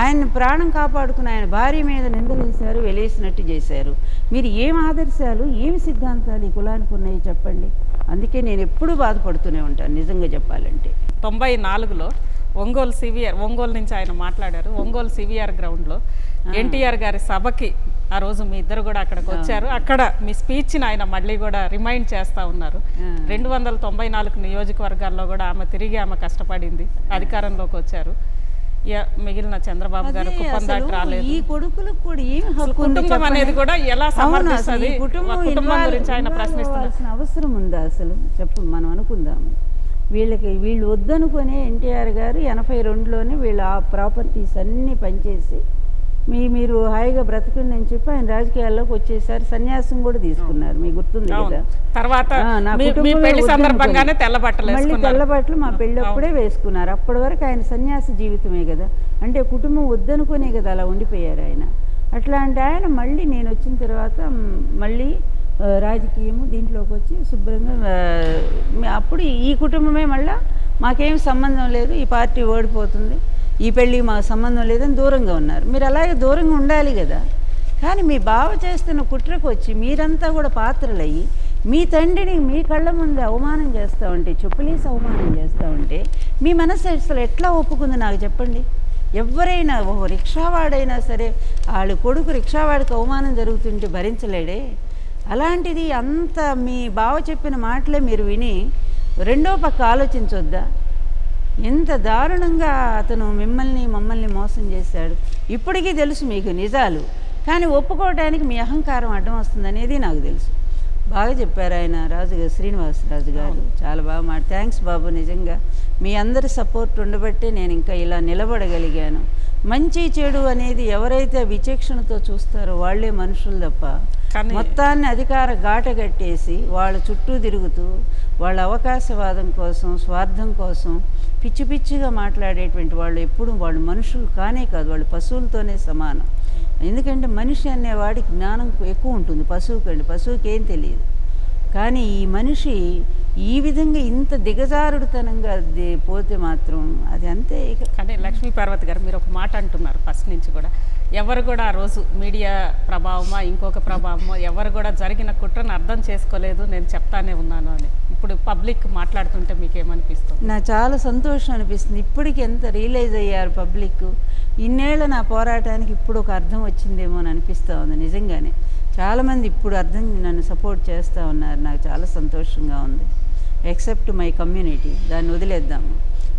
ఆయన్ని ప్రాణం కాపాడుకుని ఆయన భార్య మీద నిందలేశారు, వెలేసినట్టు చేశారు. మీరు ఏం ఆదర్శాలు ఏమి సిద్ధాంతాలు ఈ కులానికి ఉన్నాయి చెప్పండి. అందుకే నేను ఎప్పుడూ బాధపడుతూనే ఉంటాను నిజంగా చెప్పాలంటే. 94లో ఒంగోలు నుంచి ఆయన మాట్లాడారు. ఒంగోలు సివిఆర్ గ్రౌండ్లో ఎన్టీఆర్ గారి సభకి ఆ రోజు మీ ఇద్దరు కూడా అక్కడికి వచ్చారు. అక్కడ మీ స్పీచ్ని ఆయన మళ్ళీ కూడా రిమైండ్ చేస్తూ ఉన్నారు. 294 నియోజకవర్గాల్లో కూడా ఆమె కష్టపడింది, అధికారంలోకి వచ్చారు. మిగిలిన చంద్రబాబు గారు కుప్పం దాటి రాలేదు. ఈ కొడుకులకు కూడా ఏం హక్కు కుటుంబం అనేది కూడా ఎలా సమర్థిస్తుంది? కుటుంబం గురించి ఆయన ప్రశ్నిస్తున్నారు. అవసరం ఉందా అసలు చెప్పు, మనం అనుకుందాము. వీళ్ళు వద్దనుకునే ఎన్టీఆర్ గారు 82లోనే వీళ్ళ ఆ ప్రాపర్టీస్ అన్నీ పనిచేసి మీరు హాయిగా బ్రతకండి అని చెప్పి ఆయన రాజకీయాల్లోకి వచ్చేసారి. సన్యాసం కూడా తీసుకున్నారు, మీకు గుర్తుంది కదా. తర్వాత మళ్ళీ తెల్లబట్టలు మా పెళ్ళి అప్పుడే వేసుకున్నారు. అప్పటి వరకు ఆయన సన్యాస జీవితమే కదా. అంటే కుటుంబం వద్దనుకునే కదా అలా ఉండిపోయారు ఆయన. అట్లాంటి ఆయన మళ్ళీ నేను వచ్చిన తర్వాత మళ్ళీ రాజకీయము దీంట్లోకి వచ్చి శుభ్రంగా అప్పుడు ఈ కుటుంబమే మళ్ళీ మాకేం సంబంధం లేదు, ఈ పార్టీ ఓడిపోతుంది, ఈ పెళ్ళి మాకు సంబంధం లేదని దూరంగా ఉన్నారు. మీరు అలాగే దూరంగా ఉండాలి కదా. కానీ మీ బావ చేస్తున్న కుట్రకు వచ్చి మీరంతా కూడా పాత్రలయ్యి మీ తండ్రిని మీ కళ్ళ ముందు అవమానం చేస్తూ ఉంటే, చెప్పులేసి అవమానం చేస్తూ ఉంటే మీ మనసు అసలు ఎట్లా ఒప్పుకుంది నాకు చెప్పండి. ఎవరైనా రిక్షావాడైనా సరే వాళ్ళ కొడుకు రిక్షావాడికి అవమానం జరుగుతుంటే భరించలేడే. అలాంటిది అంత మీ బావ చెప్పిన మాటలే మీరు విని రెండో పక్క ఆలోచించొద్దా? ఎంత దారుణంగా అతను మమ్మల్ని మోసం చేశాడు. ఇప్పటికీ తెలుసు మీకు నిజాలు, కానీ ఒప్పుకోవడానికి మీ అహంకారం అడ్డం వస్తుంది అనేది నాకు తెలుసు. బాగా చెప్పారు ఆయన రాజుగారు, శ్రీనివాసరాజు గారు చాలా బాగా థ్యాంక్స్ బాబు. నిజంగా మీ అందరి సపోర్ట్ ఉండబట్టే నేను ఇంకా ఇలా నిలబడగలిగాను. మంచి చెడు అనేది ఎవరైతే విచక్షణతో చూస్తారో వాళ్ళే మనుషులు తప్ప మొత్తాన్ని అధికార ఘాట కట్టేసి వాళ్ళ చుట్టూ తిరుగుతూ వాళ్ళ అవకాశవాదం కోసం, స్వార్థం కోసం పిచ్చి పిచ్చిగా మాట్లాడేటువంటి వాళ్ళు ఎప్పుడు వాళ్ళు మనుషులు కానే కాదు, వాళ్ళు పశువులతోనే సమానం. ఎందుకంటే మనిషి అనేవాడికి జ్ఞానం ఎక్కువ ఉంటుంది పశువుకి ఏం తెలియదు. కానీ ఈ మనిషి ఈ విధంగా ఇంత దిగజారుడుతనంగా పోతే మాత్రం అది అంతే. కానీ లక్ష్మీపార్వతి గారు మీరు ఒక మాట అంటున్నారు ఫస్ట్ నుంచి కూడా, ఎవరు కూడా ఆ రోజు మీడియా ప్రభావమా ఇంకొక ప్రభావమో ఎవరు కూడా జరిగిన కుట్రను అర్థం చేసుకోలేదు, నేను చెప్తానే ఉన్నాను అని. ఇప్పుడు పబ్లిక్ మాట్లాడుతుంటే మీకేమనిపిస్తుంది? నాకు చాలా సంతోషం అనిపిస్తుంది. ఇప్పటికి ఎంత రియలైజ్ అయ్యారు పబ్లిక్. ఇన్నేళ్ళ నా పోరాటానికి ఇప్పుడు ఒక అర్థం వచ్చిందేమో అని అనిపిస్తూ ఉంది నిజంగానే. చాలామంది ఇప్పుడు నన్ను సపోర్ట్ చేస్తూ ఉన్నారు. నాకు చాలా సంతోషంగా ఉంది. ఎక్సెప్ట్ మై కమ్యూనిటీ, దాన్ని వదిలేద్దాము.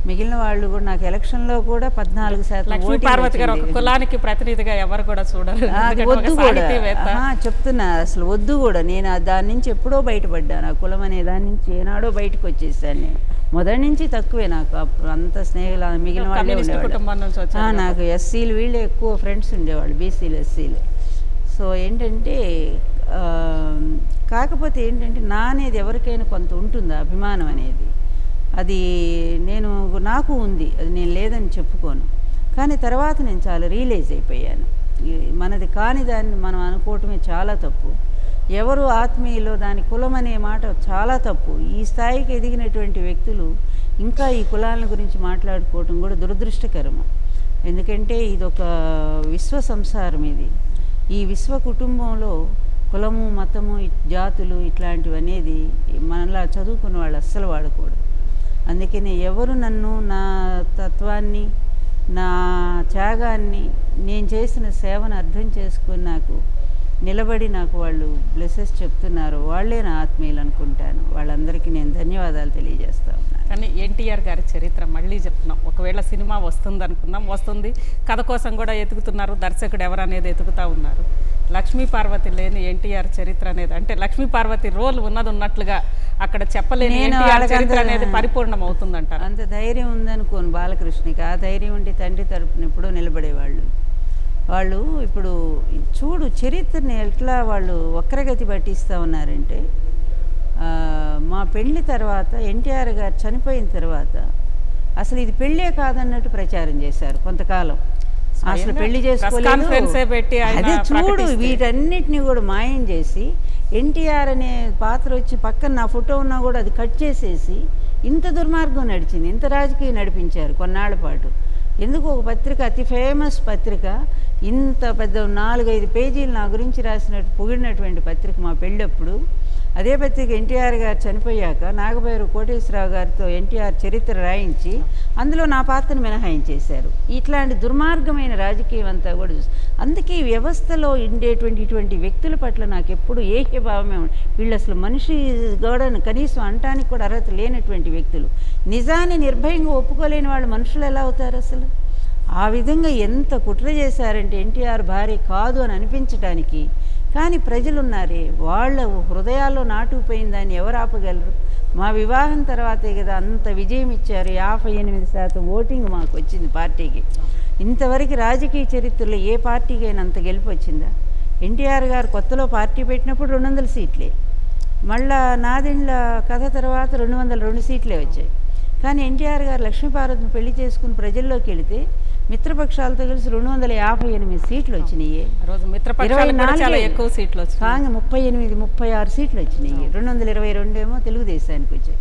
మిగిలిన వాళ్ళు కూడా నాకు ఎలక్షన్లో కూడా 14% లక్ష్మీ పార్వతి గారు ఒక కులానికి ప్రతినిధిగా ఎవరు కూడా చూడరు, ఎందుకంటే ఒక వద్దు కూడా సాహితీవేత్త. చెప్తున్నా, అసలు వద్దు కూడా. నేను దాని నుంచి ఎప్పుడో బయటపడ్డాను. ఆ కులం అనే దాని నుంచి ఏనాడో బయటకు వచ్చేసాను. నేను మొదటి నుంచి తక్కువే, నాకు అప్పుడు అంత స్నేహితులు మిగిలిన వాళ్ళే కమ్యూనిస్ట్ కుటుంబం నుంచి ఉండేవాళ్ళు. వచ్చారు. నాకు ఎస్సీలు వీళ్ళే ఎక్కువ ఫ్రెండ్స్ ఉండేవాళ్ళు, బీసీలు ఎస్సీలు. సో ఏంటంటే కాకపోతే ఏంటంటే నా అనేది ఎవరికైనా కొంత ఉంటుంది అభిమానం అనేది. అది నాకు ఉంది, అది నేను లేదని చెప్పుకోను. కానీ తర్వాత నేను చాలా రియలైజ్ అయిపోయాను, మనది కాని దాన్ని మనం అనుకోవటమే చాలా తప్పు. ఎవరు ఆత్మీయులో దాని కులం అనే మాట చాలా తప్పు. ఈ స్థాయికి ఎదిగినటువంటి వ్యక్తులు ఇంకా ఈ కులాల గురించి మాట్లాడుకోవటం కూడా దురదృష్టకరము. ఎందుకంటే ఇదొక విశ్వ సంసారం. ఈ విశ్వ కుటుంబంలో కులము, మతము, జాతులు ఇట్లాంటివి అనేది మనలా చదువుకున్న వాళ్ళు అస్సలు వాడకూడదు. అందుకని ఎవరు నన్ను, నా తత్వాన్ని, నా త్యాగాన్ని, నేను చేసిన సేవను అర్థం చేసుకుని నాకు నిలబడి నాకు వాళ్ళు బ్లెస్సెస్ చెప్తున్నారు, వాళ్ళే నా ఆత్మీయులు అనుకుంటాను. వాళ్ళందరికీ నేను ధన్యవాదాలు తెలియజేస్తా ఉన్నాను. కానీ ఎన్టీఆర్ గారి చరిత్ర మళ్ళీ చెప్తున్నాం. ఒకవేళ సినిమా వస్తుంది అనుకున్నాం, వస్తుంది. కథ కోసం కూడా ఎతుకుతున్నారు, దర్శకుడు ఎవరు అనేది ఎతుకుతూ ఉన్నారు. లక్ష్మీ పార్వతి లేని ఎన్టీఆర్ చరిత్ర అనేది, అంటే లక్ష్మీ పార్వతి రోల్ ఉన్నట్లుగా అక్కడ చెప్పలేని ఎన్టీఆర్ చరిత్ర అనేది పరిపూర్ణం అవుతుందంటారు. అంత ధైర్యం ఉందనుకోను బాలకృష్ణకి. ఆ ధైర్యం ఉంటే తండ్రి తరపున ఎప్పుడో నిలబడేవాళ్ళు. వాళ్ళు ఇప్పుడు చూడు చరిత్రని ఎట్లా వాళ్ళు వక్రగతి పట్టిస్తూ ఉన్నారంటే, మా పెళ్లి తర్వాత ఎన్టీఆర్ గారు చనిపోయిన తర్వాత అసలు ఇది పెళ్ళే కాదన్నట్టు ప్రచారం చేశారు కొంతకాలం. అసలు పెళ్లి చేసుకోలేదు. అదే చూడు, వీటన్నిటిని కూడా మాయం చేసి ఎన్టీఆర్ అనే పాత్ర వచ్చి పక్కన నా ఫోటో ఉన్నా కూడా అది కట్ చేసేసి ఇంత దుర్మార్గం నడిచింది, ఇంత రాజకీయం నడిపించారు కొన్నాళ్ల పాటు. ఎందుకు ఒక పత్రిక, అతి ఫేమస్ పత్రిక, ఇంత పెద్ద 4-5 పేజీలు నా గురించి రాసినట్టు పొగిడినటువంటి పత్రిక మా పెళ్ళప్పుడు, అదే పత్రిక ఎన్టీఆర్ గారు చనిపోయాక నాగభైరవ కోటేశ్వరరావు గారితో ఎన్టీఆర్ చరిత్ర రాయించి అందులో నా పాత్రను మినహాయించేశారు. ఇట్లాంటి దుర్మార్గమైన రాజకీయం అంతా కూడా అందుకే ఈ వ్యవస్థలో ఉండేటువంటి ఇటువంటి వ్యక్తుల పట్ల నాకు ఎప్పుడు ఏహ్యభావమే. వీళ్ళు అసలు మనిషి గోడను కనీసం అంటానికి కూడా అర్హత లేనటువంటి వ్యక్తులు. నిజాన్ని నిర్భయంగా ఒప్పుకోలేని వాళ్ళు మనుషులు ఎలా అవుతారు అసలు? ఆ విధంగా ఎంత కుట్ర చేశారంటే ఎన్టీఆర్ భార్య కాదు అని అనిపించడానికి. కానీ ప్రజలున్నారే, వాళ్ళ హృదయాల్లో నాటుకుపోయిన దాన్ని ఎవరు ఆపగలరు? మా వివాహం తర్వాతే కదా అంత విజయం ఇచ్చారు. 58% ఓటింగ్ మాకు వచ్చింది పార్టీకి. ఇంతవరకు రాజకీయ చరిత్రలో ఏ పార్టీకైనా అంత గెలుపు వచ్చిందా? ఎన్టీఆర్ గారు కొత్తలో పార్టీ పెట్టినప్పుడు 200 సీట్లే, మళ్ళా నాదెండ్ల కథ తర్వాత 202 సీట్లే వచ్చాయి. కానీ ఎన్టీఆర్ గారు లక్ష్మీపార్వతిని పెళ్లి చేసుకుని ప్రజల్లోకి వెళితే మిత్రపక్షాలతో కలిసి 258 సీట్లు వచ్చినాయి. 36 సీట్లు వచ్చినాయి. 222 ఏమో తెలుగుదేశానికి వచ్చాయి.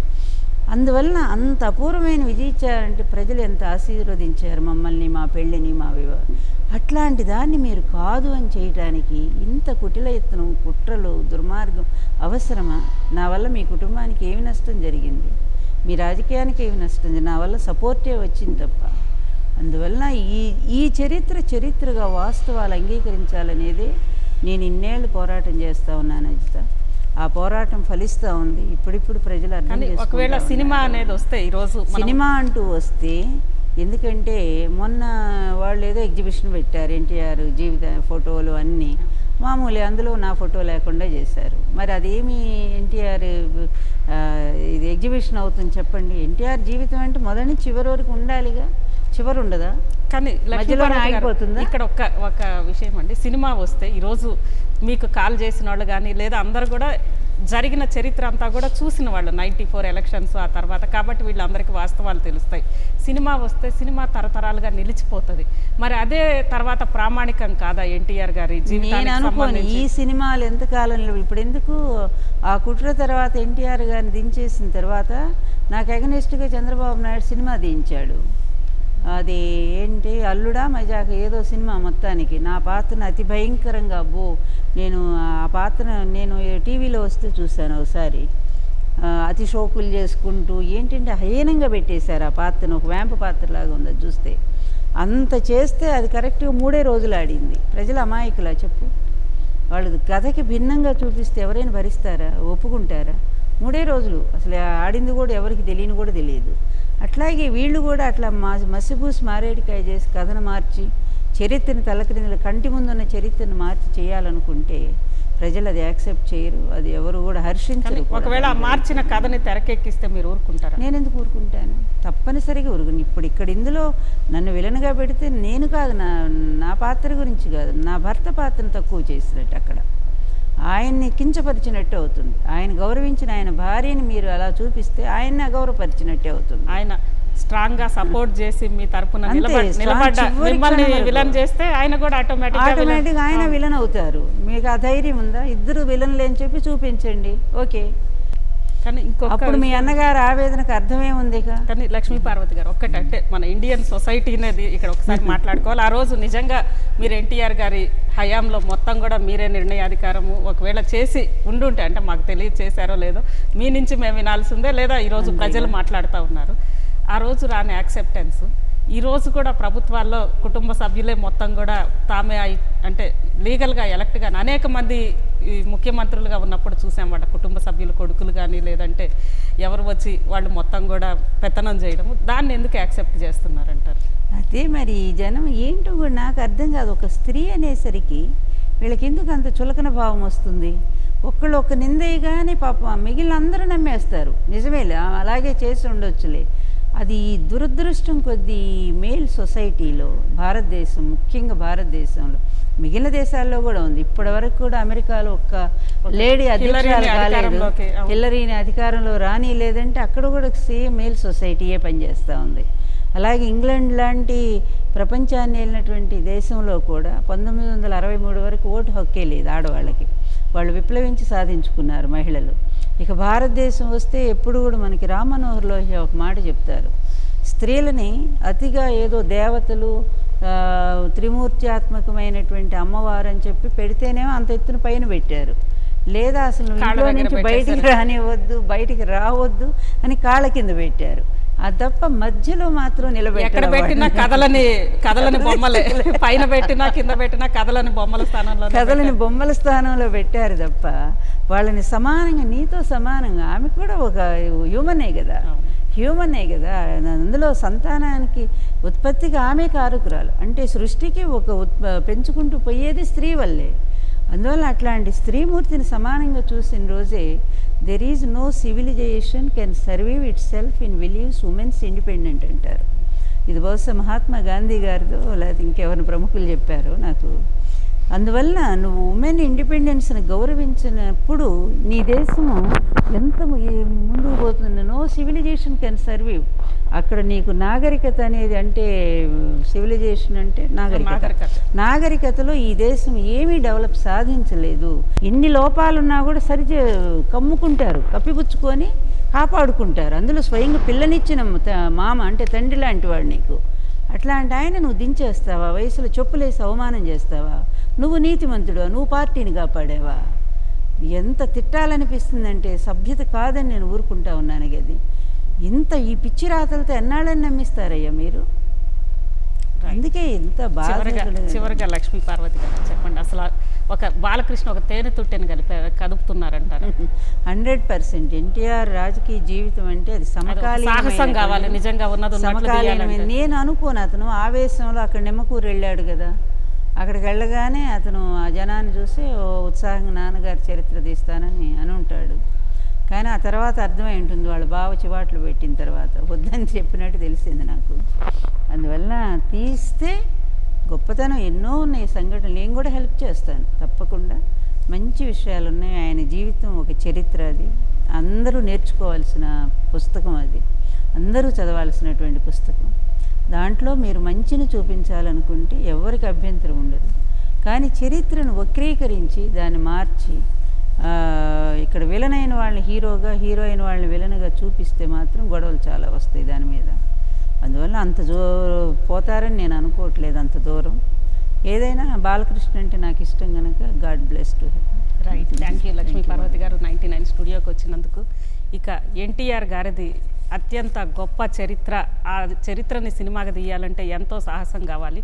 అందువలన అంత అపూర్వమైన విజయం ఇచ్చారంటే ప్రజలు ఎంత ఆశీర్వదించారు మమ్మల్ని, మా పెళ్ళిని, మా వివాహం. అట్లాంటి దాన్ని మీరు కాదు అని చేయటానికి ఇంత కుటిల యత్నం, కుట్రలు, దుర్మార్గం అవసరమా? నా వల్ల మీ కుటుంబానికి ఏమి నష్టం జరిగింది? మీ రాజకీయానికి ఏమి నష్టం? నా వల్ల సపోర్టే వచ్చింది తప్ప. అందువలన ఈ చరిత్రగా వాస్తవాలు అంగీకరించాలనేదే నేను ఇన్నేళ్ళు పోరాటం చేస్తూ ఉన్నాను అజిత. ఆ పోరాటం ఫలిస్తూ ఉంది. ఇప్పుడిప్పుడు ప్రజలు అర్థం చేసుకుంటారు. ఒకవేళ సినిమా అనేది వస్తే, ఈరోజు సినిమా అంటూ వస్తే, ఎందుకంటే మొన్న వాళ్ళు ఏదో ఎగ్జిబిషన్ పెట్టారు, ఎన్టీఆర్ జీవిత ఫోటోలు అన్నీ మామూలే, అందులో నా ఫోటో లేకుండా చేశారు. మరి అదేమి ఎన్టీఆర్ ఇది ఎగ్జిబిషన్ అవుతుంది చెప్పండి? ఎన్టీఆర్ జీవితం అంటే మొదటి నుంచి చివరి వరకు ఉండాలిగా, చివరి ఉండదా? కానీ ఆగిపోతుందా? ఇక్కడ ఒక విషయం అండి, సినిమా వస్తే ఈరోజు మీకు కాల్ చేసిన వాళ్ళు కానీ లేదా అందరు కూడా జరిగిన చరిత్ర అంతా కూడా చూసిన వాళ్ళు 94 ఎలక్షన్స్ ఆ తర్వాత, కాబట్టి వీళ్ళందరికీ వాస్తవాలు తెలుస్తాయి. సినిమా వస్తే సినిమా తరతరాలుగా నిలిచిపోతుంది. మరి అదే తర్వాత ప్రామాణికం కాదా ఎన్టీఆర్ గారి జీవితానికి? ఈ సినిమాలు ఎంతకాలంలో ఇప్పుడు ఎందుకు ఆ కుట్ర తర్వాత ఎన్టీఆర్ గారిని దించేసిన తర్వాత నాకు అగనెస్ట్గా చంద్రబాబు నాయుడు సినిమా దించాడు. అది ఏంటి, అల్లుడా మజాక ఏదో సినిమా. మొత్తానికి నా పాత్రను అతి భయంకరంగా నేను ఆ పాత్ర టీవీలో వస్తూ చూశాను ఒకసారి. అతి షోకులు చేసుకుంటూ ఏంటంటే హీనంగా పెట్టేశారు ఆ పాత్రను. ఒక వేంప పాత్రలాగా ఉంది అది చూస్తే. అంత చేస్తే అది కరెక్ట్గా 3 రోజులు ఆడింది. ప్రజలు అమాయకులా చెప్పు? వాళ్ళు కథకి భిన్నంగా చూపిస్తే ఎవరైనా భరిస్తారా, ఒప్పుకుంటారా? 3 రోజులు అసలు ఆడింది కూడా ఎవరికి తెలియని కూడా తెలియదు. అట్లాగే వీళ్ళు కూడా అట్లా మసిపూసి మారేడికాయ చేసి కథను మార్చి చరిత్రను తలక్రిందులు కంటి ముందున్న చరిత్రను మార్చి చేయాలనుకుంటే ప్రజలు అది యాక్సెప్ట్ చేయరు, అది ఎవరు కూడా హర్షించరు. ఒకవేళ మార్చిన కథని తెరకెక్కిస్తే మీరు ఊరుకుంటారా? నేను ఎందుకు ఊరుకుంటాను? తప్పనిసరిగా ఊరుకుని. ఇప్పుడు ఇక్కడ ఇందులో నన్ను విలన్గా పెడితే నేను కాదు, నా పాత్ర గురించి కాదు, నా భర్త పాత్రను తక్కువ చేసినట్టు, అక్కడ ఆయన్ని కించపరిచినట్టు అవుతుంది. ఆయన గౌరవించిన ఆయన భార్యని మీరు అలా చూపిస్తే ఆయన్ని అగౌరవపరిచినట్టే అవుతుంది. ఆయన స్ట్రాంగ్ గా సపోర్ట్ చేసి మీ తరపున నిలబడ్డ మిమ్మల్ని విలన్ చేస్తే ఆయన కూడా ఆటోమేటిక్ ఆయన విలన్ అవుతారు. మీకు ఆ ధైర్యం ఉందా? ఇద్దరు విలన్లు అని చెప్పి చూపించండి, ఓకే. కానీ అప్పుడు మీ అన్నగారు ఆవేదనకు అర్థమేముంది? కానీ లక్ష్మీ పార్వతి గారు ఒక్కటంటే మన ఇండియన్ సొసైటీ అనేది ఇక్కడ ఒకసారి మాట్లాడుకోవాలి. ఆ రోజు నిజంగా మీరు ఎన్టీఆర్ గారి హయాంలో మొత్తం కూడా మీరే నిర్ణయాధికారము ఒకవేళ చేసి ఉండుంటే, అంటే మాకు తెలియదు చేశారో లేదో, మీ నుంచి మేము వినాల్సిందే, లేదా ఈరోజు ప్రజలు మాట్లాడుతూ ఉన్నారు. ఆ రోజు రాని యాక్సెప్టెన్స్ ఈ రోజు కూడా ప్రభుత్వాల్లో కుటుంబ సభ్యులే మొత్తం కూడా తామే అంటే లీగల్గా ఎలక్ట్ కానీ అనేక మంది ముఖ్యమంత్రులుగా ఉన్నప్పుడు చూసాం వాళ్ళ కుటుంబ సభ్యులు కొడుకులు కానీ లేదంటే ఎవరు వచ్చి వాళ్ళు మొత్తం కూడా పెత్తనం చేయడము, దాన్ని ఎందుకు యాక్సెప్ట్ చేస్తున్నారంటారు? అదే మరి ఈ జనం ఏంటో కూడా నాకు అర్థం కాదు. ఒక స్త్రీ అనేసరికి వీళ్ళకి ఎందుకు అంత చులకన భావం వస్తుంది? ఒక్కళ్ళు ఒక నిందయ్యగానే పాపం మిగిలిన అందరూ నమ్మేస్తారు, నిజమేలే అలాగే చేసి ఉండొచ్చులే. అది దురదృష్టం కొద్దీ మేల్ సొసైటీలో భారతదేశం, ముఖ్యంగా భారతదేశంలో, మిగిలిన దేశాల్లో కూడా ఉంది. ఇప్పటి వరకు కూడా అమెరికాలో ఒక్క లేడీ అధ్యక్షురాలు కాలేదు, హిల్లరీని అధికారంలో రాని లేదంటే అక్కడ కూడా సేమ్ మేల్ సొసైటీయే పనిచేస్తూ ఉంది. అలాగే ఇంగ్లాండ్ లాంటి ప్రపంచాన్ని వెళ్ళినటువంటి దేశంలో కూడా 1963 వరకు ఓటు హక్కే లేదు ఆడవాళ్ళకి. వాళ్ళు విప్లవించి సాధించుకున్నారు మహిళలు. ఇక భారతదేశం వస్తే ఎప్పుడు కూడా మనకి రామ్ మనోహర్ లోహియా ఒక మాట చెప్తారు, స్త్రీలని అతిగా ఏదో దేవతలు త్రిమూర్త్యాత్మకమైనటువంటి అమ్మవారు అని చెప్పి పెడితేనేమో అంత ఎత్తున పైన పెట్టారు, లేదా అసలు ఇంట్లో నుంచి బయటికి రానివద్దు, బయటికి రావద్దు అని కాళ్ళ కింద పెట్టారు. అది తప్ప మధ్యలో మాత్రం ఎక్కడ పెట్టినా కదలని బొమ్మలే, పైన పెట్టినా కింద పెట్టినా కదలని బొమ్మల స్థానంలో పెట్టారు తప్ప వాళ్ళని సమానంగా, నీతో సమానంగా, ఆమె కూడా ఒక హ్యూమనే కదా, అందులో సంతానానికి ఉత్పత్తికి ఆమె కారకురాలు. అంటే సృష్టికి ఒక పెంచుకుంటూ పోయేది స్త్రీ వల్లే. అందువల్ల అట్లాంటి స్త్రీమూర్తిని సమానంగా చూసిన రోజే there is no civilization can survive itself in believes women's independent అంటారు. ఇది బహుశా మహాత్మా గాంధీ గారితో లేకపోతే ఇంకెవరిని ప్రముఖులు చెప్పారు నాకు. అందువల్ల నువ్వు ఉమెన్ ఇండిపెండెన్స్ని గౌరవించినప్పుడు నీ దేశము ఎంత ముందుకు పోతుంది. No civilization can survive. అక్కడ నీకు నాగరికత అనేది, అంటే సివిలైజేషన్ అంటే నాగరికతలో ఈ దేశం ఏమీ డెవలప్ సాధించలేదు. ఎన్ని లోపాలున్నా కూడా కమ్ముకుంటారు, కప్పిపుచ్చుకొని కాపాడుకుంటారు. అందులో స్వయంగా పిల్లనిచ్చిన మామ అంటే తండ్రి లాంటి వాడు నీకు. అట్లాంటి ఆయన నువ్వు దించేస్తావా? వయసులో చెప్పులేసి అవమానం చేస్తావా? నువ్వు నీతిమంతుడా? నువ్వు పార్టీని కాపాడావా? ఎంత తిట్టాలనిపిస్తుందంటే సభ్యత కాదని నేను ఊరుకుంటా ఉన్నాను. గది ఇంత ఈ పిచ్చి రాతలతో ఎన్నాళ్ళని నమ్మిస్తారయ్యా మీరు? అందుకే ఇంత బాగా. చివరిగా లక్ష్మీ పార్వతి గారు చెప్పండి, అసలు ఒక బాలకృష్ణ ఒక తేనె తుట్టెని కదుపుతున్నారంటారు? 100%. ఎన్టీఆర్ రాజకీయ జీవితం అంటే అది సమకాలీనం కావాలి, నిజంగా ఉన్నది సమకాలీనమే. నేను అనుకోను. అతను ఆవేశంలో అక్కడ నిమ్మకూరు వెళ్ళాడు కదా, అక్కడికి వెళ్ళగానే అతను ఆ జనాన్ని చూసి ఉత్సాహంగా నాన్నగారి చరిత్ర తీస్తానని అని ఉంటాడు. కానీ ఆ తర్వాత అర్థమై ఉంటుంది వాళ్ళ బావ చివాట్లు పెట్టిన తర్వాత వద్దని చెప్పినట్టు తెలిసింది నాకు. అందువల్ల తీస్తే గొప్పతనం ఎన్నో ఉన్నాయి సంఘటనలు. నేను కూడా హెల్ప్ చేస్తాను తప్పకుండా. మంచి విషయాలు ఉన్నాయి. ఆయన జీవితం ఒక చరిత్ర, అది అందరూ నేర్చుకోవాల్సిన పుస్తకం, అది అందరూ చదవాల్సినటువంటి పుస్తకం. దాంట్లో మీరు మంచిని చూపించాలనుకుంటే ఎవరికి అభ్యంతరం ఉండదు. కానీ చరిత్రను వక్రీకరించి దాన్ని మార్చి ఇక్కడ విలన్ అయిన వాళ్ళని హీరోగా, హీరో అయిన వాళ్ళని విలన్గా చూపిస్తే మాత్రం గొడవలు చాలా వస్తాయి దాని మీద. అందువల్ల అంత పోతారని నేను అనుకోవట్లేదు అంత దూరం. ఏదైనా బాలకృష్ణ అంటే నాకు ఇష్టం కనుక god bless to him. Right, thank you Lakshmi Parvathi గారు 99 స్టూడియోకి వచ్చినందుకు. ఇక ఎన్టీఆర్ గారిది అత్యంత గొప్ప చరిత్ర. ఆ చరిత్రని సినిమాగా తీయాలంటే ఎంతో సాహసం కావాలి.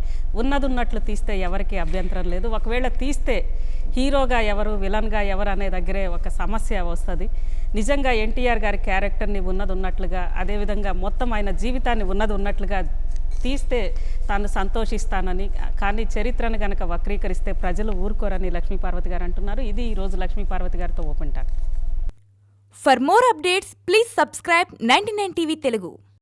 ఉన్నట్లు తీస్తే ఎవరికి అభ్యంతరం లేదు. ఒకవేళ తీస్తే హీరోగా ఎవరు, విలన్గా ఎవరు అనే దగ్గరే ఒక సమస్య వస్తుంది. నిజంగా ఎన్టీఆర్ గారి క్యారెక్టర్ని ఉన్నట్లుగా, అదేవిధంగా మొత్తం ఆయన జీవితాన్ని ఉన్నట్లుగా తీస్తే తాను సంతోషిస్తానని, కానీ చరిత్రను కనుక వక్రీకరిస్తే ప్రజలు ఊరుకోరని లక్ష్మీపార్వతి గారు అంటున్నారు. ఇది ఈరోజు లక్ష్మీపార్వతి గారితో open talk. For more updates, please subscribe 99 TV Telugu.